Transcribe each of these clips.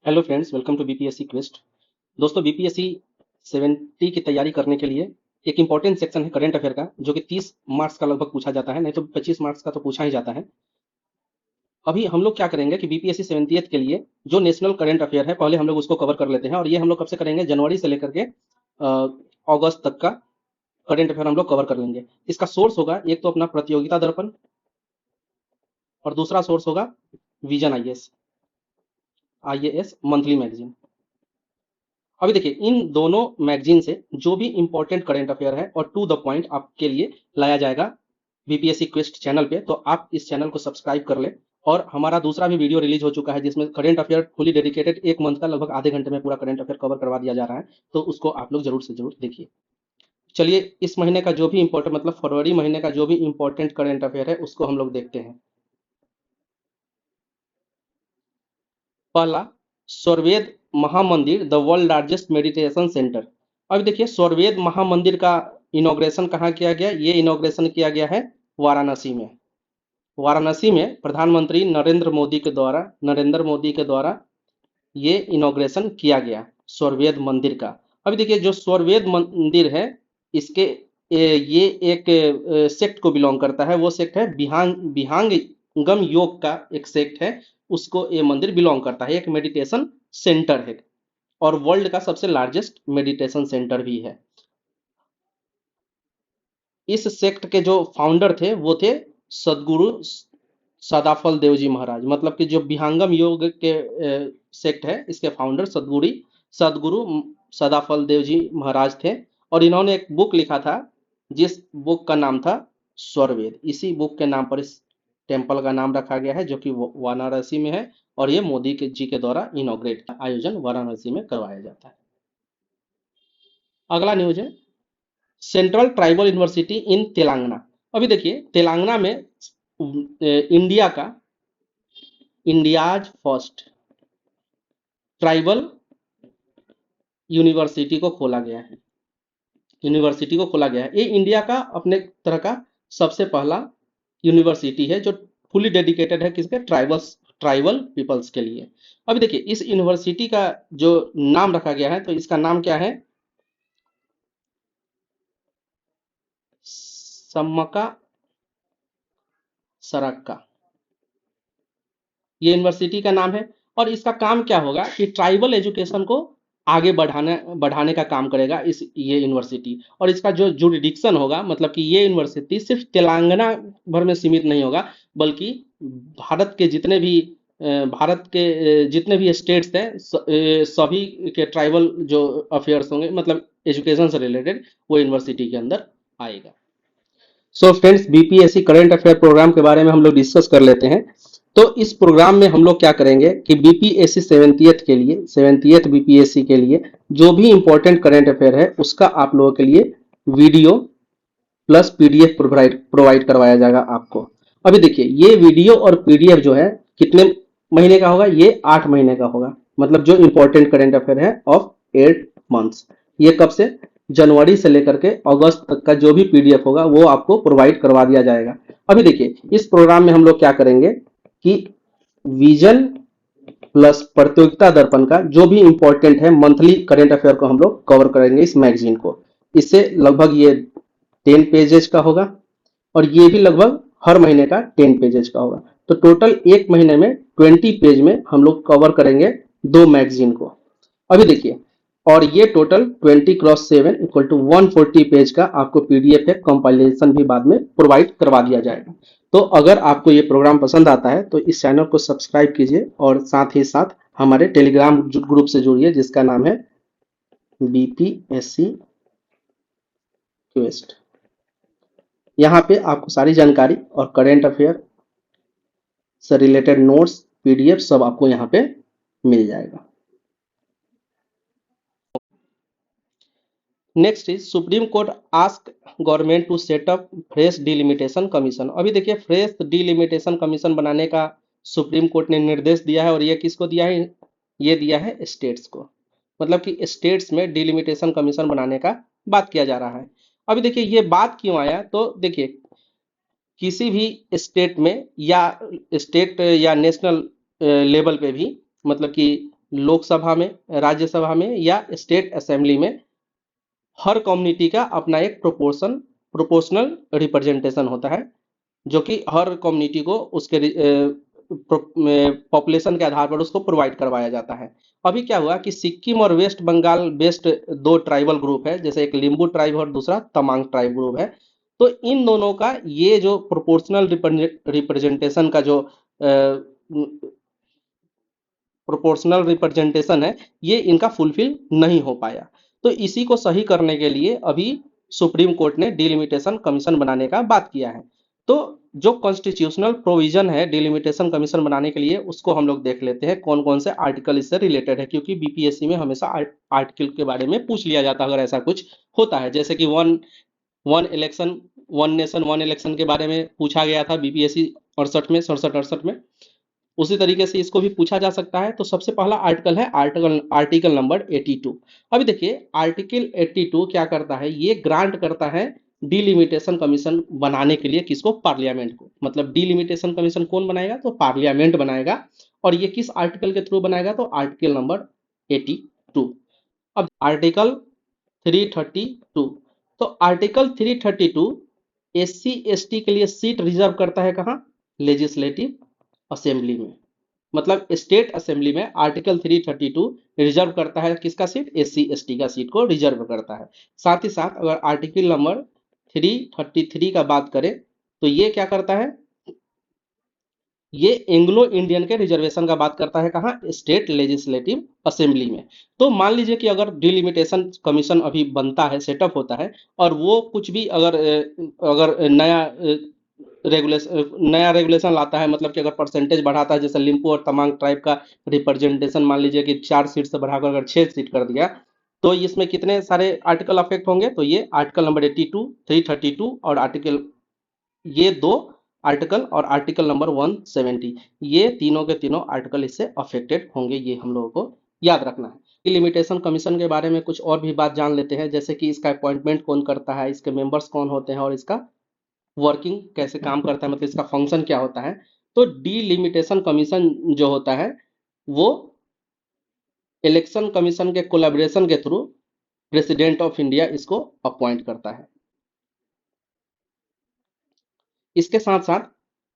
Hello friends, welcome to BPSC quest. दोस्तों, BPSC 70 की तैयारी करने के लिए एक इंपॉर्टेंट सेक्शन है करंट अफेयर का, जो कि 30 मार्क्स का लगभग पूछा जाता है, नहीं तो 25 मार्क्स का तो पूछा ही जाता है। अभी हम लोग क्या करेंगे कि बीपीएससी 70th के लिए जो नेशनल करंट अफेयर है, पहले हम लोग उसको कवर कर लेते हैं। और ये हम लोग कब से करेंगे? जनवरी से लेकर के अगस्त तक का करंट अफेयर हम लोग कवर कर लेंगे। इसका सोर्स होगा एक तो अपना प्रतियोगिता दर्पण, और दूसरा सोर्स होगा विजन आईएएस मंथली मैगजीन। अभी देखिए, इन दोनों मैगजीन से जो भी इंपॉर्टेंट करंट अफेयर है और टू द पॉइंट आपके लिए लाया जाएगा बीपीएससी क्वेस्ट चैनल पे, तो आप इस चैनल को सब्सक्राइब कर ले। और हमारा दूसरा भी वीडियो रिलीज हो चुका है, जिसमें current affair fully dedicated 1 month का, लगभग आधे घंटे में पूरा करंट अफेयर कवर करवा दिया जा रहा है, तो उसको आप लोग जरूर से जरूर देखिए। चलिए, इस महीने का जो भी इंपॉर्टेंट, मतलब फरवरी महीने का जो भी इंपॉर्टेंट करंट अफेयर है, उसको हम लोग देखते हैं। पहला, Swarved Mahamandir the world largest meditation centre. अब देखिए, स्वरवेद महामंदिर का इनॉग्रेशन कहाँ किया गया? ये इनॉग्रेशन किया गया है वाराणसी में। वाराणसी में प्रधानमंत्री नरेंद्र मोदी के द्वारा ये इनॉग्रेशन किया गया स्वरवेद मंदिर का। अभी देखिए, जो स्वरवेद मंदिर है, इसके ये एक सेक्ट को बिलोंग करता है। वो सेक्ट है विहांगम योग का एक सेक्ट है, उसको ये मंदिर बिलोंग करता है। एक मेडिटेशन सेंटर है और वर्ल्ड का सबसे लार्जेस्ट मेडिटेशन सेंटर भी है। इस सेक्ट के जो फाउंडर थे वो थे सदगुरु सदाफल देव जी महाराज। मतलब कि जो विहांगम योग के सेक्ट है, इसके फाउंडर सदगुरु सदाफल देव जी महाराज थे। और इन्होंने एक बुक लिखा था, जिस बुक का नाम था स्वरवेद। इसी बुक के नाम पर इस टेम्पल का नाम रखा गया है, जो कि वाराणसी में है। और ये मोदी जी के द्वारा इनॉग्रेट आयोजन वाराणसी में करवाया जाता है। अगला न्यूज है सेंट्रल ट्राइबल यूनिवर्सिटी इन तेलंगाना। अभी देखिए, तेलंगाना में इंडिया का इंडियाज फर्स्ट ट्राइबल यूनिवर्सिटी को खोला गया है। ये इंडिया का अपने तरह का सबसे पहला यूनिवर्सिटी है, जो फुली डेडिकेटेड है किसके? ट्राइबल पीपल्स के लिए। अभी देखिए, इस यूनिवर्सिटी का जो नाम रखा गया है, तो इसका नाम क्या है? सम्मका सरक्का, ये यूनिवर्सिटी का नाम है। और इसका काम क्या होगा कि ट्राइबल एजुकेशन को आगे बढ़ाने बढ़ाने का काम करेगा ये यूनिवर्सिटी। और इसका जो जुरिडिक्शन होगा, मतलब कि ये यूनिवर्सिटी सिर्फ तेलंगाना भर में सीमित नहीं होगा, बल्कि भारत के जितने भी जितने भी स्टेट्स हैं, सभी के ट्राइबल जो अफेयर्स होंगे, मतलब एजुकेशन से रिलेटेड, वो यूनिवर्सिटी के अंदर आएगा। So friends, BPSC current affair programme के बारे में हम लोग डिस्कस कर लेते हैं। तो इस प्रोग्राम में हम लोग क्या करेंगे कि बीपीएससी 70th बीपीएससी के लिए जो भी इंपॉर्टेंट करंट अफेयर है, उसका आप लोगों के लिए वीडियो प्लस पीडीएफ प्रोवाइड करवाया जाएगा आपको। अभी देखिए, ये वीडियो और पीडीएफ जो है कितने महीने का होगा? ये 8 महीने का होगा। मतलब जो इंपॉर्टेंट करंट अफेयर है ऑफ 8 मंथ्स, ये कब से? जनवरी से लेकर के अगस्त तक का जो भी पीडीएफ होगा, वो आपको प्रोवाइड करवा दिया जाएगा। अभी देखिए, इस प्रोग्राम में हम लोग क्या करेंगे कि विजन प्लस प्रतियोगिता दर्पण का जो भी इंपॉर्टेंट है मंथली करंट अफेयर को हम लोग कवर करेंगे इस मैगजीन को। इससे लगभग ये 10 पेजेज का होगा, और ये भी लगभग हर महीने का 10 पेजेज का होगा। तो टोटल एक महीने में 20 पेज में हम लोग कवर करेंगे 2 मैगजीन को। अभी देखिए, और ये total 20x7 equal to 140 page का आपको पीडीएफ है, कंपाइलेशन भी बाद में प्रोवाइड करवा दिया जाएगा। तो अगर आपको ये प्रोग्राम पसंद आता है, तो इस चैनल को सब्सक्राइब कीजिए, और साथ ही साथ हमारे टेलीग्राम ग्रुप से जुड़िए, जिसका नाम है बीपीएससी क्वेस्ट। यहाँ पे आपको सारी जानकारी और करेंट अफेयर से रिलेटेड नोट्स, पीडीएफ सब आपको यहाँ पे मिल जाएगा। Next is supreme court ask government to set up fresh delimitation commission. अभी देखिए, फ्रेश डिलिमिटेशन कमीशन बनाने का सुप्रीम कोर्ट ने निर्देश दिया है, और ये किसको दिया है? ये दिया है स्टेट्स को। मतलब कि स्टेट्स में डिलिमिटेशन कमीशन बनाने का बात किया जा रहा है। अभी देखिए, ये बात क्यों आया? तो देखिए, किसी भी स्टेट में या स्टेट या नेशनल लेवल पे भी, मतलब कि लोकसभा में, राज्यसभा में या स्टेट असेंबली में हर कम्युनिटी का अपना एक प्रोपोर्शनल रिप्रेजेंटेशन होता है, जो कि हर कम्युनिटी को उसके पॉपुलेशन के आधार पर उसको प्रोवाइड करवाया जाता है। अभी क्या हुआ कि सिक्किम और वेस्ट बंगाल बेस्ड दो ट्राइबल ग्रुप है, जैसे एक लिम्बू ट्राइब और दूसरा तमांग ट्राइब ग्रुप है। तो इन दोनों का ये जो प्रोपोर्शनल रिप्रेजेंटेशन का जो प्रोपोर्शनल रिप्रेजेंटेशन है, ये इनका फुलफिल नहीं हो पाया। तो इसी को सही करने के लिए अभी सुप्रीम कोर्ट ने डिलिमिटेशन कमीशन बनाने का बात किया है। तो जो कॉन्स्टिट्यूशनल प्रोविजन है डिलिमिटेशन कमीशन बनाने के लिए, उसको हम लोग देख लेते हैं कौन कौन से आर्टिकल इससे रिलेटेड है, क्योंकि बीपीएससी में हमेशा आर्टिकल के बारे में पूछ लिया जाता है अगर ऐसा कुछ होता है। जैसे कि one one election one nation one election के बारे में पूछा गया था बीपीएससी 68 में। उसी तरीके से इसको भी पूछा जा सकता है। तो सबसे पहला आर्टिकल है आर्टिकल नंबर 82। अभी देखिए आर्टिकल 82 क्या करता है, ये ग्रांट करता है डिलिमिटेशन कमीशन बनाने के लिए किसको, पार्लियामेंट को। मतलब डिलिमिटेशन कमीशन कौन बनाएगा, तो पार्लियामेंट बनाएगा। और ये किस आर्टिकल के थ्रू बनाएगा, तो आर्टिकल नंबर 82। अब आर्टिकल 332। तो आर्टिकल 332 एससी एसटी के लिए सीट रिजर्व करता है कहाँ, लेजिस्लेटिव असेंबली में। मतलब स्टेट असेंबली में आर्टिकल 332 रिजर्व करता है किसका सीट, एससी एसटी का सीट को रिजर्व करता है। साथ ही साथ अगर आर्टिकल नंबर 333 का बात करें, तो ये क्या करता है, ये एंग्लो इंडियन के रिजर्वेशन का बात करता है कहाँ, स्टेट लेजिस्लेटिव असेंबली में। तो मान लीजिए कि अगर डिलिमिटेशन कमीशन अभी बनता है, सेटअप होता है, और वो कुछ भी अगर नया रेगुलेशन लाता है, मतलब कि अगर परसेंटेज बढ़ाता है, जैसे लिम्पू और तमांग ट्राइब का रिप्रेजेंटेशन मान लीजिए कि 4 सीट से बढ़ाकर अगर 6 सीट कर दिया, तो इसमें कितने सारे आर्टिकल अफेक्ट होंगे, तो ये आर्टिकल नंबर 82, 332 और आर्टिकल, ये दो आर्टिकल और आर्टिकल नंबर 170, ये तीनों के तीनों आर्टिकल इससे अफेक्टेड होंगे, ये हम लोगों को याद रखना है। लिमिटेशन कमीशन के बारे में कुछ और भी बात जान लेते हैं, जैसे कि इसका अपॉइंटमेंट कौन करता है, इसके मेंबर्स कौन होते हैं, और इसका वर्किंग कैसे काम करता है, मतलब इसका फंक्शन क्या होता है। तो डिलिमिटेशन कमीशन जो होता है, वो इलेक्शन कमीशन के कोलैबोरेशन के थ्रू प्रेसिडेंट ऑफ इंडिया इसको अपॉइंट करता है। इसके साथ साथ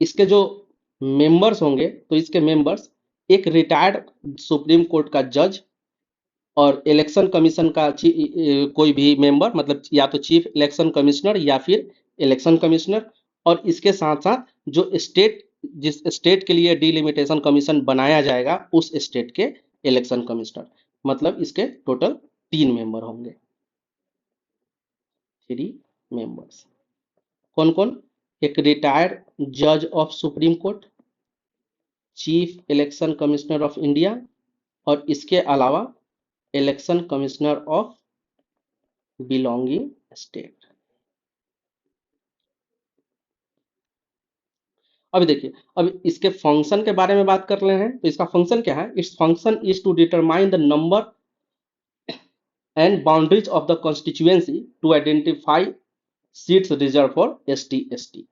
इसके जो मेंबर्स होंगे, तो इसके मेंबर्स एक रिटायर्ड सुप्रीम कोर्ट का जज और इलेक्शन कमीशन का कोई भी मेंबर, मतलब या तो चीफ इलेक्शन कमिश्नर या फिर इलेक्शन कमिश्नर, और इसके साथ साथ जो जिस स्टेट के लिए डिलिमिटेशन कमीशन बनाया जाएगा उस स्टेट के इलेक्शन कमिश्नर। मतलब इसके टोटल 3 मेंबर होंगे, 3 मेंबर्स। कौन कौन, एक रिटायर्ड जज of supreme court, chief election commissioner of India, और इसके अलावा election commissioner of belonging state. अभी देखिए, अब इसके फंक्शन के बारे में बात कर रहे हैं, तो इसका फंक्शन क्या है, it's function is to determine the number and boundaries of the constituency to identify seats reserve for SC ST.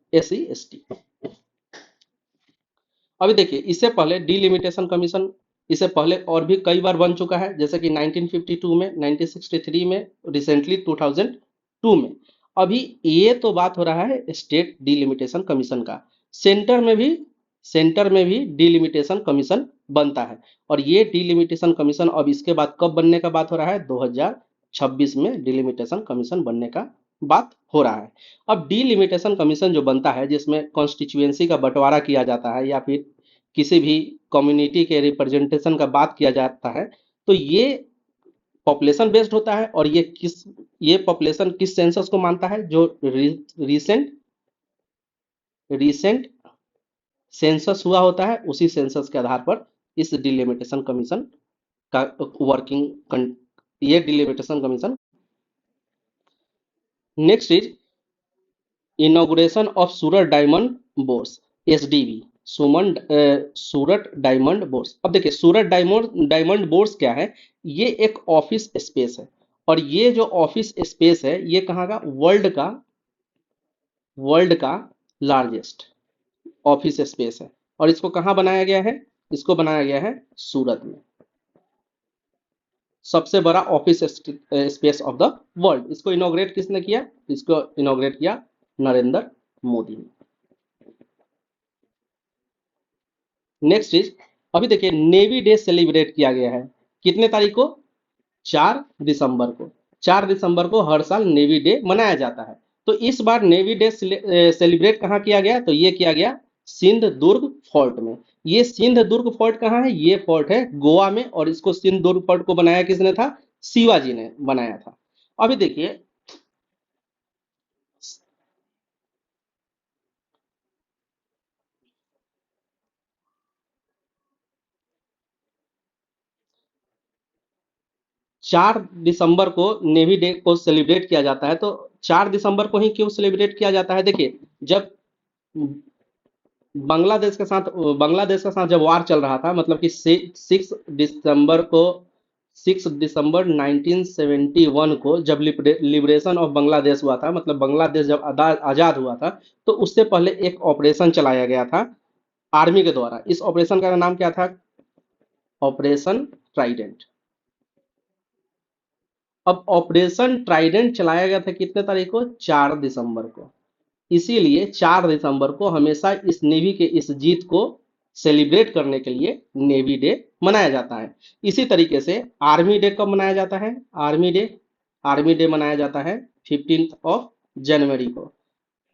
अभी देखिए, इससे पहले डिलिमिटेशन कमीशन इससे पहले और भी कई बार बन चुका है, जैसे कि 1952 में, 1963 में, रिसेंटली 2002 में। अभी ये तो बात हो रहा है स्टेट डिलिमिटेशन कमीशन का। सेंटर में भी सेंटर में भी डिलिमिटेशन कमीशन बनता है, और ये डिलिमिटेशन कमीशन अब इसके बाद कब बनने का बात हो रहा है, 2026 में डिलिमिटेशन कमीशन बनने का बात हो रहा है। अब डिलिमिटेशन कमीशन जो बनता है, जिसमें कॉन्स्टिट्यूएंसी का बंटवारा किया जाता है या फिर किसी भी कम्युनिटी के रिप्रेजेंटेशन का बात किया जाता है, तो ये पॉपुलेशन बेस्ड होता है। और ये पॉपुलेशन किस सेंसस को मानता है, जो रीसेंट रीसेंट सेंसस हुआ होता है, उसी सेंसस के आधार पर इस डिलिमिटेशन कमीशन का वर्किंग, ये delimitation commission. Next is inauguration of Surat diamond bourse, SDB, Surat diamond bourse. अब देखिए, सूरत डायमंड बोर्स क्या है, ये एक ऑफिस स्पेस है। और ये जो ऑफिस स्पेस है, ये कहाँ का, वर्ल्ड का लार्जेस्ट ऑफिस स्पेस है। और इसको कहाँ बनाया गया है, इसको बनाया गया है सूरत में। सबसे बड़ा office space of the world. इसको इनॉग्रेट किसने किया? इसको इनॉग्रेट किया नरेंद्र मोदी ने। नेक्स्ट चीज, अभी देखिए नेवी डे सेलिब्रेट किया गया है कितने तारीख को? 4 दिसंबर को। 4 दिसंबर को हर साल नेवी डे मनाया जाता है। तो इस बार नेवी डे सेलिब्रेट कहाँ किया गया? तो ये किया गया सिंध दुर्ग फोर्ट में। ये सिंध दुर्ग फोर्ट कहाँ है? ये फोर्ट है गोवा में, और इसको सिंध दुर्ग फोर्ट को बनाया किसने था? शिवाजी ने बनाया था। अभी देखिए 4 दिसंबर को नेवी डे को सेलिब्रेट किया जाता है। तो 4 दिसंबर को ही क्यों सेलिब्रेट किया जाता है? देखिए जब बांग्लादेश के साथ जब वार चल रहा था, मतलब कि 6 दिसंबर को, 6 दिसंबर 1971 को जब लिबरेशन ऑफ बांग्लादेश हुआ था, मतलब बांग्लादेश जब आजाद हुआ था, तो उससे पहले एक ऑपरेशन चलाया गया था आर्मी के द्वारा। इस ऑपरेशन का नाम क्या था? Operation Trident. अब ऑपरेशन ट्राइडेंट चलाया गया था कितने तारीख को? 4 दिसंबर को। इसीलिए 4 दिसंबर को हमेशा इस नेवी के इस जीत को सेलिब्रेट करने के लिए नेवी डे मनाया जाता है। इसी तरीके से आर्मी डे कब मनाया जाता है? आर्मी डे मनाया जाता है 15 जनवरी को।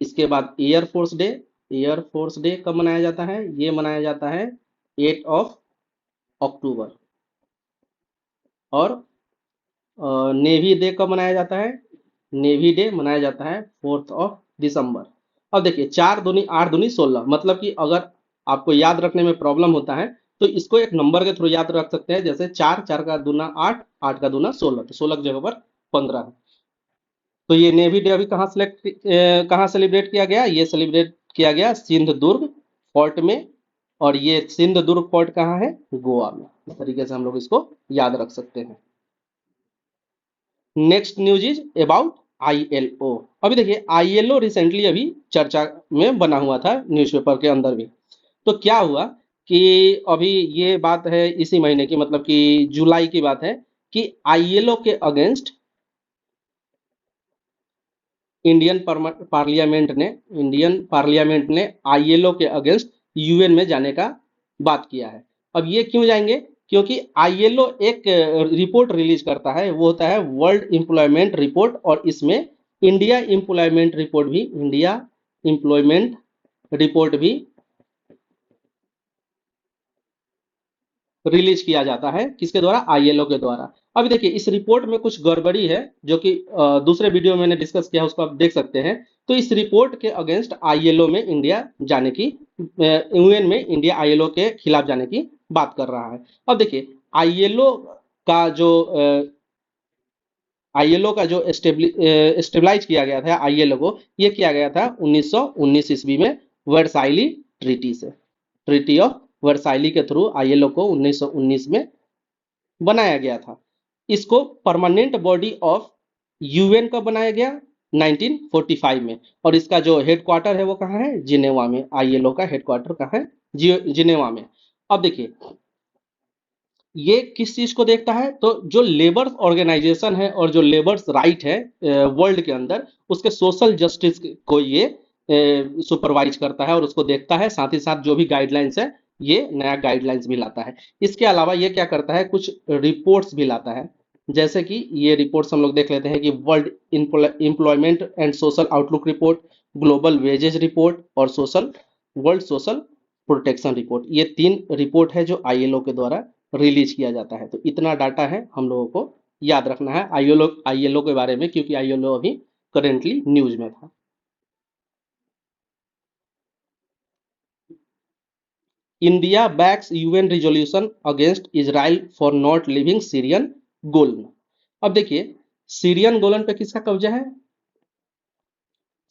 इसके बाद एयरफोर्स डे कब मनाया जाता है? ये मनाया जाता है 8 अक्टूबर। और नेवी डे कब मनाया जाता है? नेवी डे मनाया जाता है 4 दिसंबर। अब देखिए 4 दूनी 8 दूनी 16, मतलब कि अगर आपको याद रखने में प्रॉब्लम होता है तो इसको एक नंबर के थ्रू याद रख सकते हैं, जैसे 4 का दूना 8, 8 का दूना 16, तो 16 की जगह पर 15 है। तो ये नेवी डे अभी कहाँ सेलिब्रेट किया गया? ये सेलिब्रेट किया गया सिंध दुर्ग फोर्ट में। और ये सिंध दुर्ग फोर्ट कहाँ है? गोवा में। इस तरीके से हम लोग इसको याद रख सकते हैं। Next news is about ILO. अभी देखिए आईएलओ रिसेंटली अभी चर्चा में बना हुआ था न्यूज़पेपर के अंदर भी। तो क्या हुआ कि अभी ये बात है इसी महीने की, मतलब कि जुलाई की बात है, कि आईएलओ के अगेंस्ट इंडियन पार्लियामेंट ने आईएलओ के अगेंस्ट यूएन में जाने का बात किया है। अब ये क्यों जाएंगे? क्योंकि आईएलओ एक रिपोर्ट रिलीज करता है, वो होता है वर्ल्ड एम्प्लॉयमेंट रिपोर्ट, और इसमें इंडिया एम्प्लॉयमेंट रिपोर्ट भी रिलीज किया जाता है। किसके द्वारा? आईएलओ के द्वारा। अभी देखिए इस रिपोर्ट में कुछ गड़बड़ी है, जो कि दूसरे वीडियो में मैंने डिस्कस किया, उसको आप देख सकते हैं। तो इस रिपोर्ट के अगेंस्ट आईएलओ में इंडिया जाने की, यूएन में इंडिया आईएलओ के खिलाफ जाने की बात कर रहा है। अब देखिए आईएलओ का जो आईएलओ का जो स्टेबलाइज किया गया था आईएलओ को, ये किया गया था 1919 ईस्वी में वर्साइली ट्रीटी से। ट्रीटी ऑफ वर्साइली के थ्रू आईएलओ को 1919 में बनाया गया था। इसको परमानेंट बॉडी ऑफ यूएन कब बनाया गया? 1945 में। और इसका जो हेडक्वार्टर है वो कहाँ है? जिनेवा में। आईएलओ का हेडक्वार्टर कहाँ है? जिनेवा में। अब देखिए ये किस चीज को देखता है? तो जो लेबर ऑर्गेनाइजेशन है और जो लेबर्स राइट है वर्ल्ड के अंदर, उसके सोशल जस्टिस को ये सुपरवाइज करता है और उसको देखता है। साथ ही साथ जो भी गाइडलाइंस है, ये नया गाइडलाइंस भी लाता है। इसके अलावा ये क्या करता है? कुछ रिपोर्ट्स भी लाता है। जैसे कि ये रिपोर्ट्स हम लोग देख लेते हैं कि world employment and social outlook report, global wages report, और वर्ल्ड सोशल प्रोटेक्शन रिपोर्ट। ये 3 रिपोर्ट है जो आईएलओ के द्वारा रिलीज किया जाता है। तो इतना डाटा है हम लोगों को याद रखना है आईएलओ के बारे में, क्योंकि आईएलओ अभी करेंटली न्यूज में था। India backs UN resolution against Israel for not leaving Syrian Golan. अब देखिए सीरियन गोलन पे किसका कब्जा है?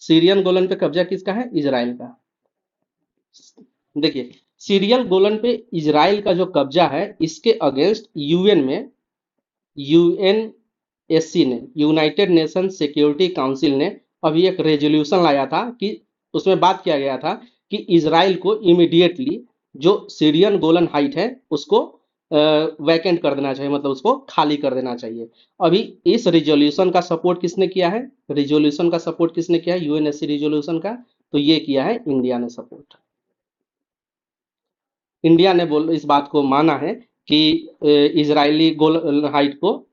सीरियन गोलन पे कब्जा किसका है? इजराइल का। देखिए सीरियन गोलन पे इजराइल का जो कब्जा है, इसके अगेंस्ट यूएनएससी ने, यूनाइटेड नेशन सिक्योरिटी काउंसिल ने अभी एक रेजोल्यूशन लाया था कि उसमें बात किया गया था कि इजराइल को इमीडिएटली जो सीरियन गोलन हाइट है उसको वैकेंट कर देना चाहिए, मतलब उसको खाली कर देना चाहिए। अभी इस रिजोल्यूशन का सपोर्ट किसने किया है? रिजोल्यूशन का सपोर्ट किसने किया है यूएनएससी रिजोल्यूशन का? तो ये किया है इंडिया ने सपोर्ट। इंडिया ने बोल इस बात को माना है कि इजरायली गोलन हाइट को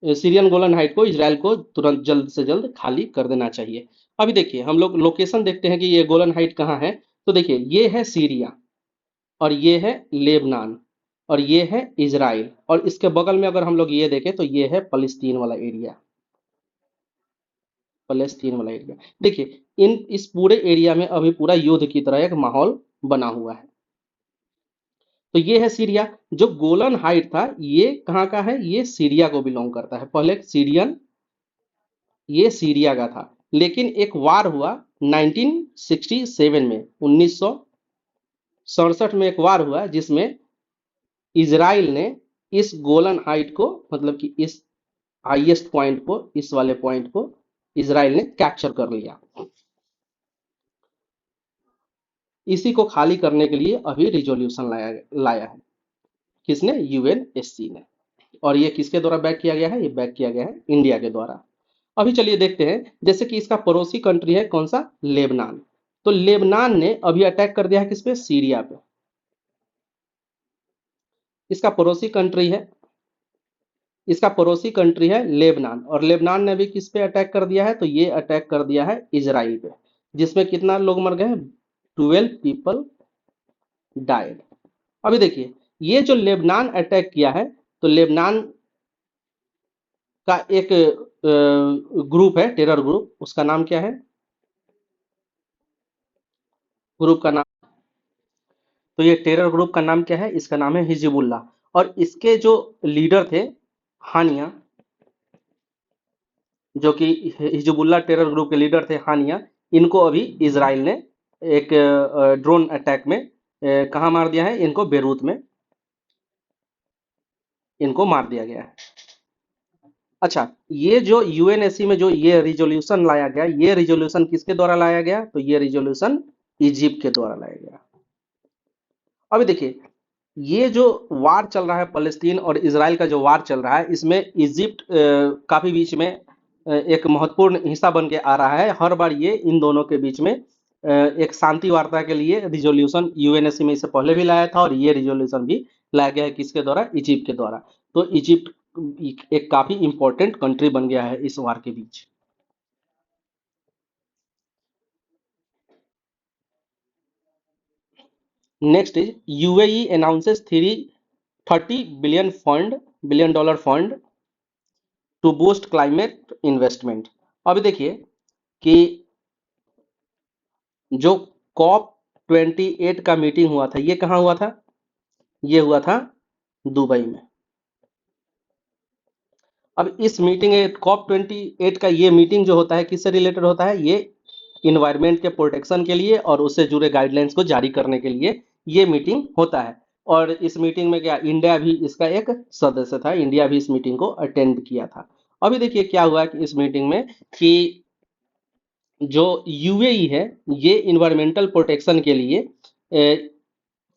सीरियन गोलन हाइट को इसराइल को तुरंत जल्द से जल्द खाली कर देना चाहिए। अभी देखिए हम लोग लोकेशन देखते हैं कि ये गोलन हाइट कहाँ है। तो देखिए ये है सीरिया और ये है लेबनान और ये है इजराइल, और इसके बगल में अगर हम लोग ये देखें तो ये है फलस्तीन वाला एरिया। फलस्तीन वाला एरिया देखिए, इन इस पूरे एरिया में अभी पूरा युद्ध की तरह एक माहौल बना हुआ है। तो ये है सीरिया। जो गोलन हाइट था ये कहाँ का है? ये सीरिया को बिलोंग करता है। पहले सीरियन, ये सीरिया का था, लेकिन एक वार हुआ 1967 में, 1967 में एक वार हुआ जिसमें इजराइल ने इस गोलन हाइट को, मतलब कि इस हाईएस्ट पॉइंट को, इस वाले पॉइंट को इजराइल ने कैप्चर कर लिया। इसी को खाली करने के लिए अभी रिजोल्यूशन लाया है। किसने? यूएनएससी ने। और ये किसके द्वारा बैक किया गया है? ये बैक किया गया है इंडिया के द्वारा। अभी चलिए देखते हैं, जैसे कि इसका पड़ोसी कंट्री है कौन सा? लेबनान। तो लेबनान ने अभी अटैक कर दिया है किस पे? सीरिया पे। इसका पड़ोसी कंट्री है, इसका पड़ोसी कंट्री है लेबनान, और लेबनान ने भी किस पे अटैक कर दिया है? तो ये अटैक कर दिया है इजराइल पे, जिसमें कितना लोग मर गए? 12 पीपल डाइड। अभी देखिए ये जो लेबनान अटैक किया है, तो लेबनान का एक ग्रुप है, टेरर ग्रुप, उसका नाम क्या है? ग्रुप का नाम, तो ये टेरर ग्रुप का नाम क्या है? इसका नाम है हिजबुल्ला। और इसके जो लीडर थे हानिया, जो कि हिजबुल्ला टेरर ग्रुप के लीडर थे हानिया, इनको अभी इसराइल ने एक ड्रोन अटैक में कहाँ मार दिया है? इनको बेरूत में इनको मार दिया गया है। अच्छा, ये जो यूएनएससी में जो ये रिजोल्यूशन लाया गया, ये रिजोल्यूशन किसके द्वारा लाया गया? तो ये रिजोल्यूशन इजिप्ट के द्वारा लाया गया। अभी देखिए ये जो वार चल रहा है फलस्तीन और इसराइल का जो वार चल रहा है, इसमें इजिप्ट काफी बीच में एक महत्वपूर्ण हिस्सा बन के आ रहा है। हर बार ये इन दोनों के बीच में एक शांति वार्ता के लिए रिजोल्यूशन यूएनएससी में इससे पहले भी लाया था, और ये रिजोल्यूशन भी लाया गया है किसके द्वारा? इजिप्ट के द्वारा। तो इजिप्ट एक काफी इंपॉर्टेंट कंट्री बन गया है इस वार के बीच। Next is UAE announces 30 billion dollar fund to boost climate investment. अभी देखिए कि जो कॉप 28 का मीटिंग हुआ था, ये कहाँ हुआ था? ये हुआ था दुबई में। अब इस मीटिंग कॉप 28 का ये मीटिंग जो होता है किससे रिलेटेड होता है? ये इन्वायरमेंट के प्रोटेक्शन के लिए और उससे जुड़े गाइडलाइंस को जारी करने के लिए ये मीटिंग होता है। और इस मीटिंग में क्या इंडिया भी इसका एक सदस्य था, इंडिया भी इस मीटिंग को अटेंड किया था। अभी देखिए क्या हुआ कि इस मीटिंग में कि जो यूएई है ये इन्वायरमेंटल प्रोटेक्शन के लिए